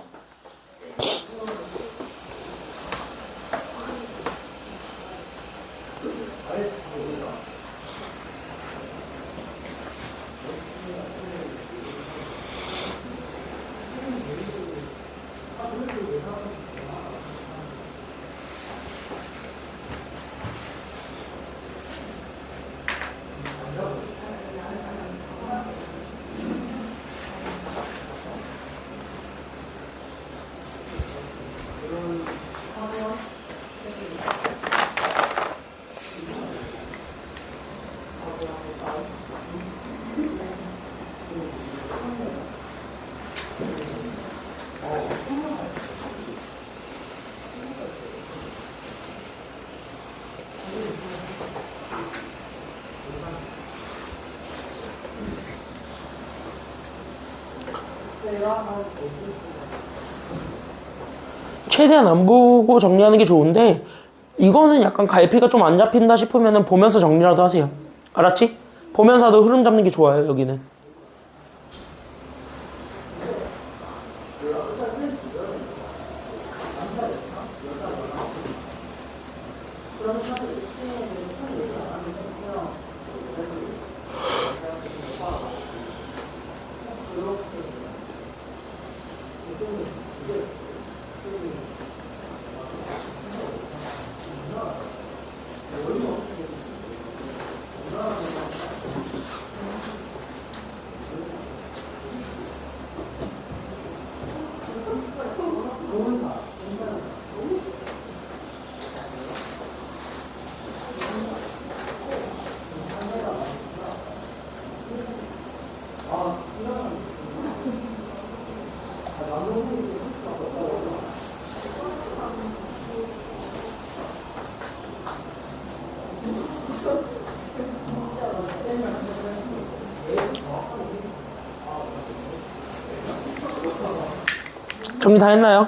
최대한 안 보고 정리하는 게 좋은데 이거는 약간 갈피가 좀 안 잡힌다 싶으면은 보면서 정리라도 하세요. 알았지? 보면서도 흐름 잡는 게 좋아요, 여기는. 정리 다 했나요?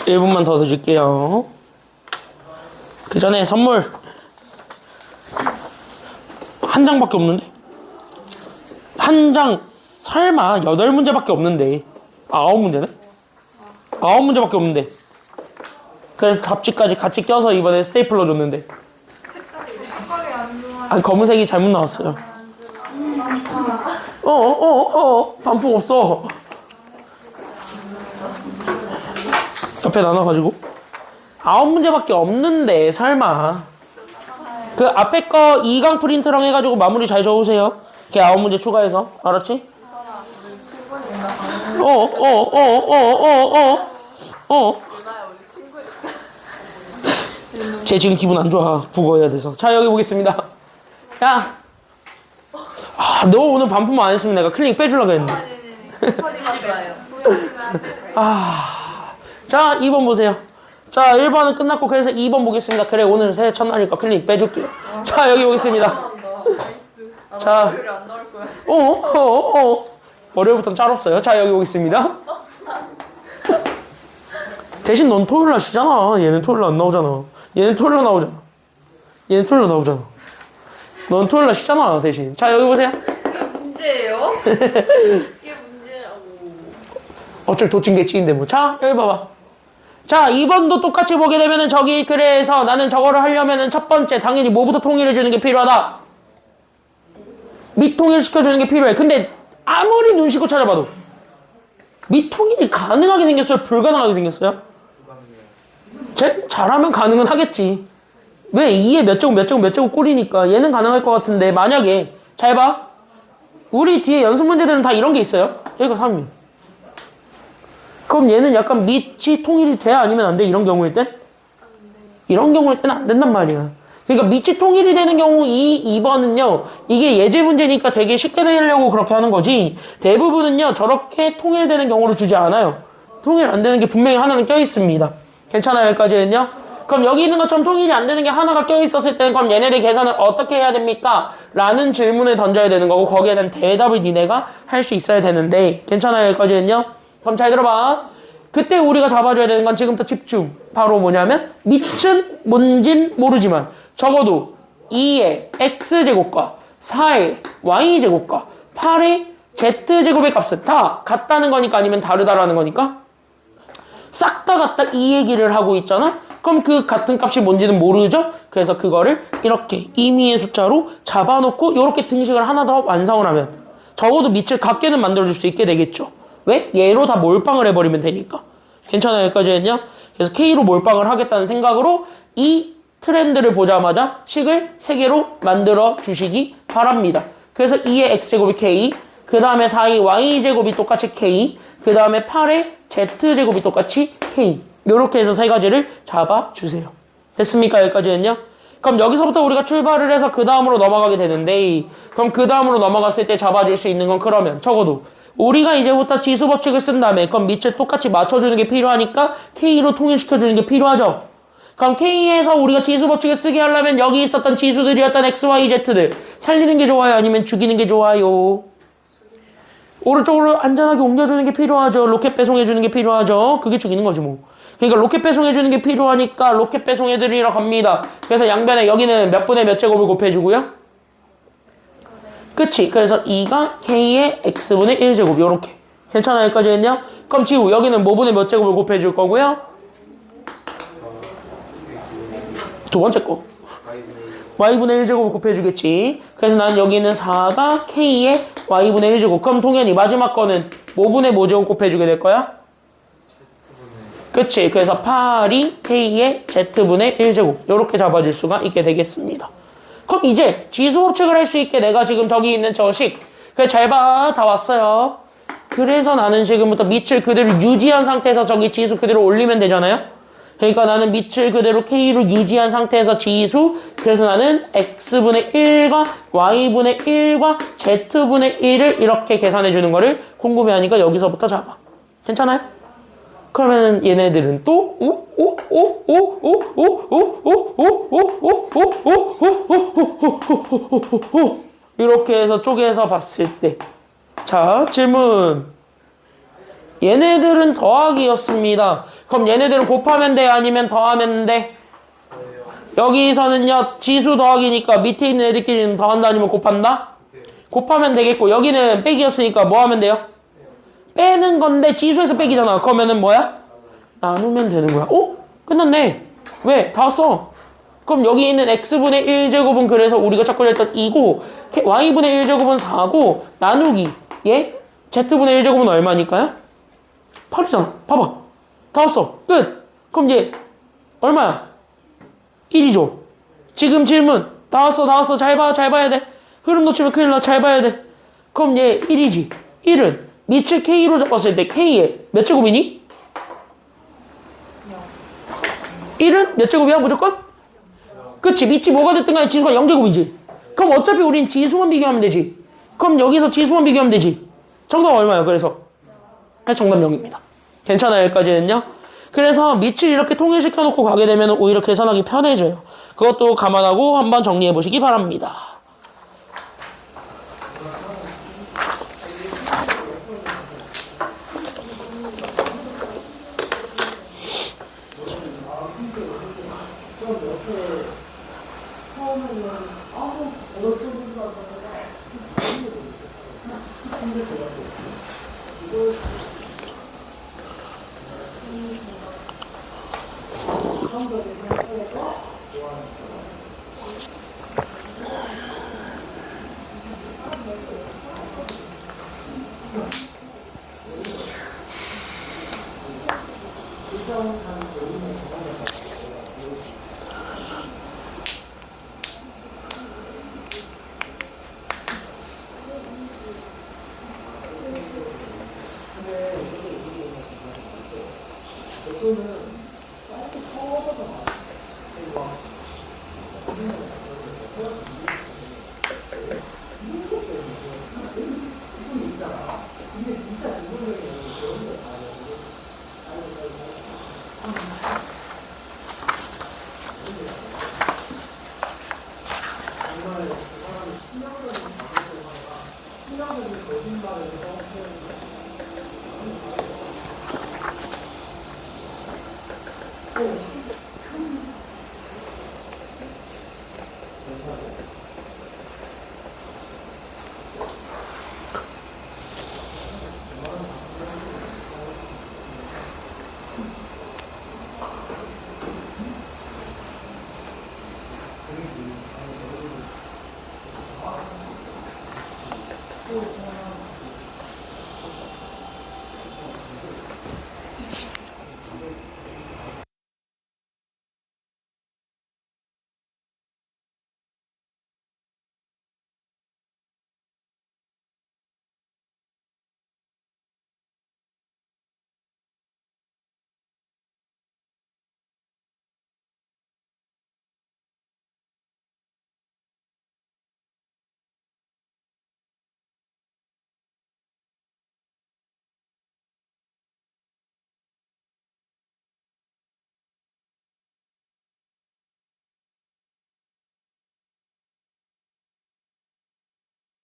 1분만 더 드릴게요. 그 전에 선물 한 장밖에 없는데? 한 장 설마 8문제밖에 없는데 9문제네? 9문제밖에 없는데 그래서 잡지까지 같이 껴서 이번에 스테이플러 줬는데 색깔이 안 좋아. 아니 검은색이 잘못 나왔어요. 반품 없어. 옆에 나눠가지고 9문제밖에 없는데 설마 그 앞에 거 2강 프린트랑 해가지고 마무리 잘 적으세요. 걔 9문제 추가해서 알았지? 쟤 지금 기분 안 좋아. 국어 해야 돼서. 자 여기 보겠습니다. 야, 너 오늘 반품 안 했으면 내가 클릭 빼주려고 했는데. 색깔이 좋아요. 자 2번 보세요. 자 1번은 끝났고 그래서 2번 보겠습니다. 그래 오늘 새해 첫날이니까 클릭 빼줄게요. 자 여기 보겠습니다. 자 월요일에 안 나올 거야. 월요일부터는 짤 없어요. 자 여기 보겠습니다. 대신 넌 토요일날 쉬잖아. 얘는 토요일날 안 나오잖아. 얘는 토요일날 나오잖아. 얘는 토요일날 나오잖아. 넌 토요일날 쉬잖아 대신. 자 여기 보세요. 이게 문제예요? 이게 문제라고. 어쩔 도찐개찐인데 뭐. 자 여기 봐봐. 자 2번도 똑같이 보게 되면은 저기 그래서 나는 저거를 하려면은 첫 번째 당연히 뭐부터 통일해주는 게 필요하다. 미통일시켜주는 게 필요해. 근데 아무리 눈 씻고 찾아봐도 미통일이 가능하게 생겼어요? 불가능하게 생겼어요? 잘하면 가능은 하겠지. 왜 2에 몇 제곱 몇 제곱 몇 제곱 꼴이니까 얘는 가능할 것 같은데 만약에 잘 봐. 우리 뒤에 연습 문제들은 다 이런 게 있어요. 여기가 3이에요. 그럼 얘는 약간 밑이 통일이 돼야 아니면 안 돼? 이런 경우일 땐? 이런 경우일 때는 안 된단 말이야. 그러니까 밑이 통일이 되는 경우 2번은요. 이게 예제 문제니까 되게 쉽게 내려고 그렇게 하는 거지. 대부분은요. 저렇게 통일되는 경우를 주지 않아요. 통일 안 되는 게 분명히 하나는 껴있습니다. 괜찮아요? 여기까지는요? 그럼 여기 있는 것처럼 통일이 안 되는 게 하나가 껴있었을 때는 그럼 얘네들 계산을 어떻게 해야 됩니까? 라는 질문을 던져야 되는 거고 거기에 대한 대답을 니네가 할 수 있어야 되는데 괜찮아요? 여기까지는요? 그럼 잘 들어봐. 그때 우리가 잡아줘야 되는 건 지금부터 집중. 바로 뭐냐면 밑은 뭔진 모르지만 적어도 2의 x제곱과 4의 y제곱과 8의 z제곱의 값은 다 같다는 거니까 아니면 다르다라는 거니까 싹 다 같다 이 얘기를 하고 있잖아. 그럼 그 같은 값이 뭔지는 모르죠? 그래서 그거를 이렇게 임의의 숫자로 잡아놓고 이렇게 등식을 하나 더 완성을 하면 적어도 밑을 같게는 만들어줄 수 있게 되겠죠. 왜? 얘로 다 몰빵을 해버리면 되니까. 괜찮아요? 여기까지 했냐? 그래서 K로 몰빵을 하겠다는 생각으로 이 트렌드를 보자마자 식을 3개로 만들어 주시기 바랍니다. 그래서 2의 X제곱이 K, 그 다음에 4의 Y제곱이 똑같이 K, 그 다음에 8의 Z제곱이 똑같이 K. 이렇게 해서 3가지를 잡아주세요. 됐습니까? 여기까지 했냐? 그럼 여기서부터 우리가 출발을 해서 그 다음으로 넘어가게 되는데 그럼 그 다음으로 넘어갔을 때 잡아줄 수 있는 건 그러면 적어도 우리가 이제부터 지수 법칙을 쓴 다음에 그럼 밑을 똑같이 맞춰주는 게 필요하니까 K로 통일시켜주는 게 필요하죠. 그럼 K에서 우리가 지수 법칙을 쓰게 하려면 여기 있었던 지수들이었던 X, Y, Z들 살리는 게 좋아요? 아니면 죽이는 게 좋아요? 오른쪽으로 안전하게 옮겨주는 게 필요하죠. 로켓 배송해주는 게 필요하죠. 그게 죽이는 거지 뭐. 그러니까 로켓 배송해주는 게 필요하니까 로켓 배송해드리러 갑니다. 그래서 양변에 여기는 몇 분의 몇 제곱을 곱해주고요? 그치? 그래서 2가 K의 X분의 1제곱 요렇게. 괜찮아요? 여기까지 했냐? 그럼 지우 여기는 뭐분의 몇 제곱을 곱해줄 거고요? 두 번째 거. Y분의 1제곱을 곱해주겠지. 그래서 나는 여기는 4가 K의 Y분의 1제곱. 그럼 동현이 마지막 거는 뭐분의 뭐제곱 곱해주게 될 거야? 그치? 그래서 8이 K의 Z분의 1제곱. 요렇게 잡아줄 수가 있게 되겠습니다. 그럼 이제 지수법칙을 할 수 있게 내가 지금 저기 있는 저식. 그래 잘 봐. 다 왔어요. 그래서 나는 지금부터 밑을 그대로 유지한 상태에서 저기 지수 그대로 올리면 되잖아요. 그러니까 나는 밑을 그대로 K로 유지한 상태에서 지수. 그래서 나는 X분의 1과 Y분의 1과 Z분의 1을 이렇게 계산해 주는 거를 궁금해하니까 여기서부터 잡아. 괜찮아요? 그러면은 얘네들은 또 이렇게 해서 쪼개서 봤을 때 자 질문 얘네들은 더하기였습니다. 그럼 얘네들은 곱하면 돼 아니면 더하면 돼? 여기서는요 지수 더하기니까 밑에 있는 애들끼리는 더한다 아니면 곱한다? 곱하면 되겠고 여기는 빼기였으니까 뭐 하면 돼요? 빼는 건데 지수에서 빼기잖아. 그러면은 뭐야? 나누면 되는 거야. 어? 끝났네. 왜? 다 왔어. 그럼 여기 있는 x분의 1제곱은 그래서 우리가 찾고 했던 2고 y분의 1제곱은 4고 나누기 예? z분의 1제곱은 얼마니까요? 8이잖아. 봐봐. 다 왔어. 끝. 그럼 얘 얼마야? 1이죠. 지금 질문. 다 왔어. 다 왔어. 잘 봐. 잘 봐야 돼. 흐름 놓치면 큰일 나. 잘 봐야 돼. 그럼 얘 1이지. 1은 밑을 K로 잡았을 때 K에 몇 제곱이니? 1은 몇 제곱이야 무조건? 그치 밑이 뭐가 됐든 간에 지수가 0제곱이지. 그럼 어차피 우린 지수만 비교하면 되지. 그럼 여기서 지수만 비교하면 되지. 정답 얼마야 그래서? 정답 0입니다. 괜찮아요 여기까지는요? 그래서 밑을 이렇게 통일시켜 놓고 가게 되면 오히려 계산하기 편해져요. 그것도 감안하고 한번 정리해 보시기 바랍니다.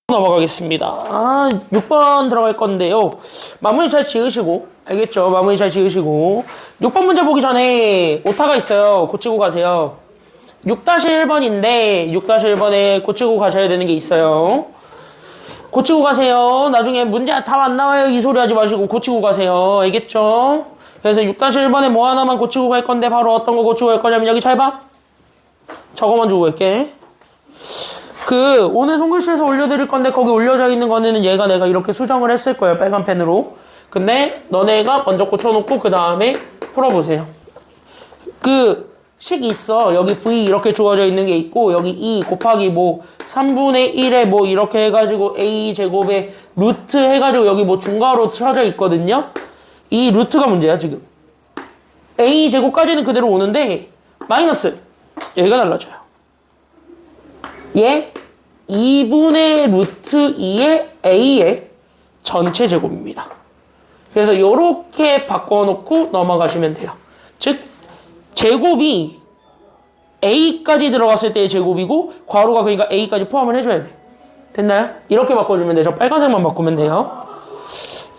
넘어가겠습니다. 6번 들어갈 건데요. 마무리 잘 지으시고 알겠죠? 마무리 잘 지으시고. 6번 문제 보기 전에 오타가 있어요. 고치고 가세요. 6-1번인데 6-1번에 고치고 가셔야 되는 게 있어요. 고치고 가세요. 나중에 문제 답 안 나와요. 이 소리 하지 마시고 고치고 가세요. 알겠죠? 그래서 6-1번에 뭐 하나만 고치고 갈 건데 바로 어떤 거 고치고 갈 거냐면 여기 잘 봐. 저거만 주고 갈게. 오늘 손글씨에서 올려드릴 건데 거기 올려져 있는 거는 얘가 내가 이렇게 수정을 했을 거예요. 빨간 펜으로. 근데 너네가 먼저 고쳐놓고 그 다음에 풀어보세요. 식 있어. 여기 V 이렇게 주어져 있는 게 있고 여기 2 곱하기 뭐 3분의 1에 뭐 이렇게 해가지고 A 제곱에 루트 해가지고 여기 뭐 중괄호 쳐져 있거든요. 이 루트가 문제야 지금. A 제곱까지는 그대로 오는데 마이너스 여기가 달라져요. 얘 2분의 루트 2의 A의 전체 제곱입니다. 그래서 이렇게 바꿔놓고 넘어가시면 돼요. 즉 제곱이 A까지 들어갔을 때의 제곱이고 괄호가 그러니까 A까지 포함을 해줘야 돼. 됐나요? 이렇게 바꿔주면 돼요. 저 빨간색만 바꾸면 돼요.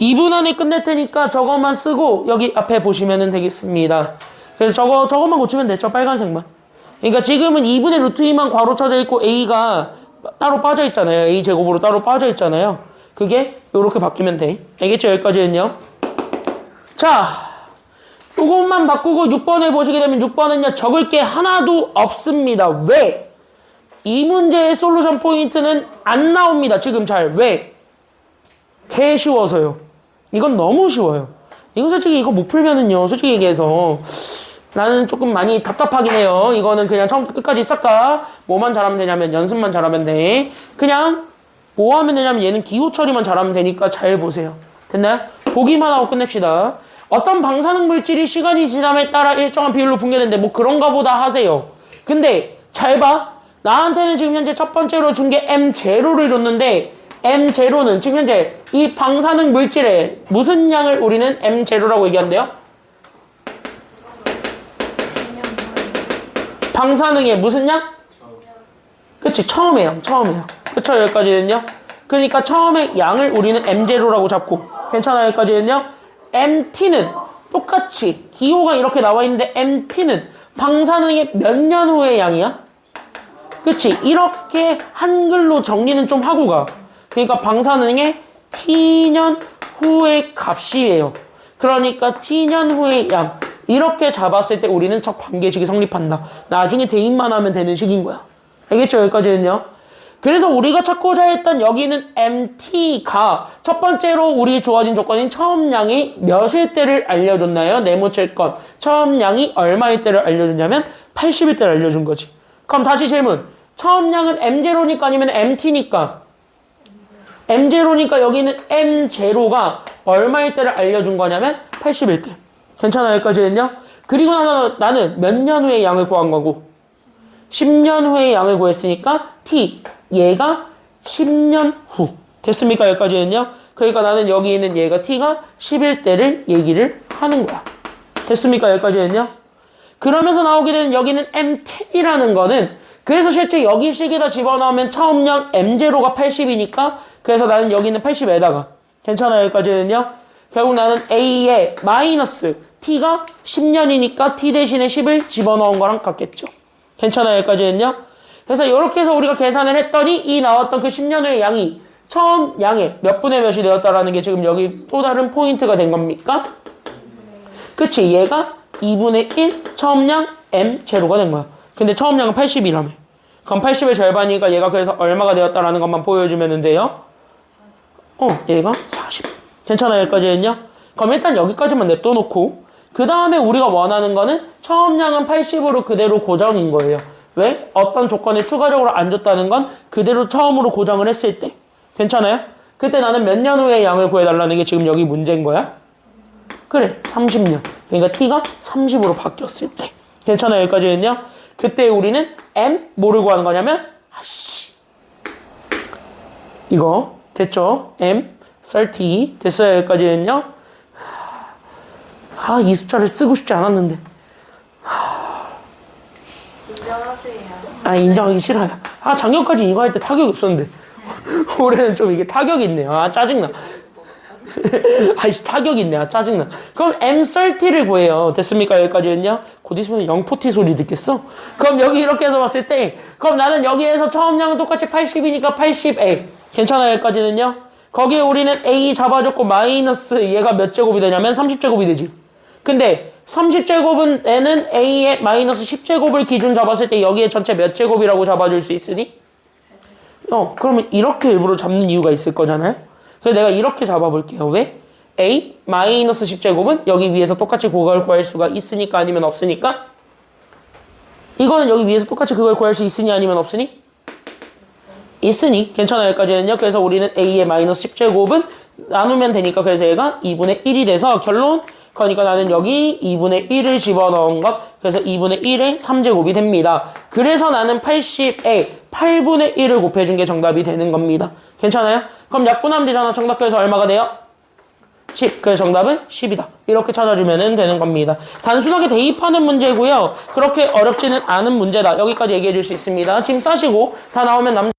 2분 안에 끝낼 테니까 저것만 쓰고 여기 앞에 보시면 되겠습니다. 그래서 저것만 고치면 돼요. 저 빨간색만. 그러니까 지금은 2분의 루트 2만 괄호 쳐져 있고 A가 따로 빠져 있잖아요. A 제곱으로 따로 빠져 있잖아요. 그게 이렇게 바뀌면 돼. 알겠죠? 여기까지는요. 자, 이것만 바꾸고 6번을 보시게 되면 6번은요. 적을 게 하나도 없습니다. 왜? 이 문제의 솔루션 포인트는 안 나옵니다. 지금 잘. 왜? 개 쉬워서요. 이건 너무 쉬워요. 이거 솔직히 이거 못 풀면은요. 솔직히 얘기해서 나는 조금 많이 답답하긴 해요. 이거는 그냥 처음부터 끝까지 싹가 뭐만 잘하면 되냐면 연습만 잘하면 돼. 그냥 뭐 하면 되냐면 얘는 기호 처리만 잘하면 되니까 잘 보세요. 됐나요? 보기만 하고 끝냅시다. 어떤 방사능 물질이 시간이 지남에 따라 일정한 비율로 붕괴되는데 뭐 그런가 보다 하세요. 근데 잘 봐. 나한테는 지금 현재 첫 번째로 준 게 M0를 줬는데 M0는 지금 현재 이 방사능 물질의 무슨 양을 우리는 M0라고 얘기한대요? 방사능의 무슨 양? 그치, 처음에 양, 그쵸, 여기까지는요? 그러니까 처음에 양을 우리는 M0라고 잡고, 괜찮아요, 여기까지는요? MT는 똑같이, 기호가 이렇게 나와 있는데, MT는 방사능의 몇 년 후의 양이야? 그치, 이렇게 한글로 정리는 좀 하고 가. 그러니까 방사능의 T년 후의 값이에요. 그러니까 T년 후의 양. 이렇게 잡았을 때 우리는 첫 관계식이 성립한다. 나중에 대입만 하면 되는 식인 거야. 알겠죠? 여기까지는요. 그래서 우리가 찾고자 했던 여기는 MT가 첫 번째로 우리 주어진 조건인 처음 양이 몇일 때를 알려줬나요? 네모칠 건. 처음 양이 얼마일 때를 알려줬냐면 80일 때를 알려준 거지. 그럼 다시 질문. 처음 양은 M0니까 아니면 MT니까? M0니까 여기는 M0가 얼마일 때를 알려준 거냐면 80일 때. 괜찮아요? 여기까지는요? 그리고 나는 몇 년 후의 양을 구한 거고 10년 후의 양을 구했으니까 T 얘가 10년 후 됐습니까? 여기까지는요? 그러니까 나는 여기 있는 얘가 T가 10일대를 얘기를 하는 거야. 됐습니까? 여기까지는요? 그러면서 나오게 되는 여기는 MT이라는 거는 그래서 실제 여기 식에다 집어넣으면 처음량 M0가 80이니까 그래서 나는 여기 있는 80에다가 괜찮아요? 여기까지는요? 결국 나는 A에 마이너스 T가 10년이니까 T 대신에 10을 집어넣은 거랑 같겠죠. 괜찮아요? 여기까지는요? 그래서 이렇게 해서 우리가 계산을 했더니 이 나왔던 그 10년 후의 양이 처음 양의 몇 분의 몇이 되었다라는 게 지금 여기 또 다른 포인트가 된 겁니까? 그치? 얘가 2분의 1 처음 양 M0가 된 거야. 근데 처음 양은 80이라며. 그럼 80의 절반이니까 얘가 그래서 얼마가 되었다라는 것만 보여주면 돼요? 얘가 40. 괜찮아요? 여기까지는요? 그럼 일단 여기까지만 냅둬놓고 그 다음에 우리가 원하는 거는 처음 양은 80으로 그대로 고정인 거예요. 왜? 어떤 조건에 추가적으로 안 줬다는 건 그대로 처음으로 고정을 했을 때. 괜찮아요? 그때 나는 몇 년 후의 양을 구해달라는 게 지금 여기 문제인 거야? 그래, 30년. 그러니까 T가 30으로 바뀌었을 때. 괜찮아요? 여기까지는요? 그때 우리는 M 뭐를 구하는 거냐면 이거 됐죠? M 30 됐어요? 여기까지는요? 이 숫자를 쓰고 싶지 않았는데 인정하세요. 인정하기 싫어요. 작년까지 이거 할 때 타격이 없었는데 올해는 좀 이게 타격이 있네요. 짜증나. 아이씨, 타격 있네. 아, 짜증나. 그럼 M30를 구해요. 됐습니까? 여기까지는요? 곧 있으면 0포티 소리 듣겠어? 그럼 여기 이렇게 해서 봤을 때, 그럼 나는 여기에서 처음량은 똑같이 80이니까 80A. 괜찮아요? 여기까지는요? 거기에 우리는 A 잡아줬고, 마이너스 얘가 몇 제곱이 되냐면 30제곱이 되지. 근데 30제곱은 N은 A의 마이너스 10제곱을 기준 잡았을 때 여기에 전체 몇 제곱이라고 잡아줄 수 있으니? 그러면 이렇게 일부러 잡는 이유가 있을 거잖아요? 그래서 내가 이렇게 잡아볼게요. 왜? A 마이너스 10제곱은 여기 위에서 똑같이 그걸 구할 수가 있으니까 아니면 없으니까? 이거는 여기 위에서 똑같이 그걸 구할 수 있으니 아니면 없으니? 있으니. 괜찮아요. 여기까지는요. 그래서 우리는 A의 마이너스 10제곱은 나누면 되니까 그래서 얘가 2분의 1이 돼서 결론 그러니까 나는 여기 2분의 1을 집어넣은 것 그래서 2분의 1의 3제곱이 됩니다. 그래서 나는 80에 8분의 1을 곱해준 게 정답이 되는 겁니다. 괜찮아요? 그럼 약분하면 되잖아. 정답 그래서 얼마가 돼요? 10. 그래서 정답은 10이다. 이렇게 찾아주면 되는 겁니다. 단순하게 대입하는 문제고요. 그렇게 어렵지는 않은 문제다. 여기까지 얘기해 줄 수 있습니다. 짐 싸시고 다 나오면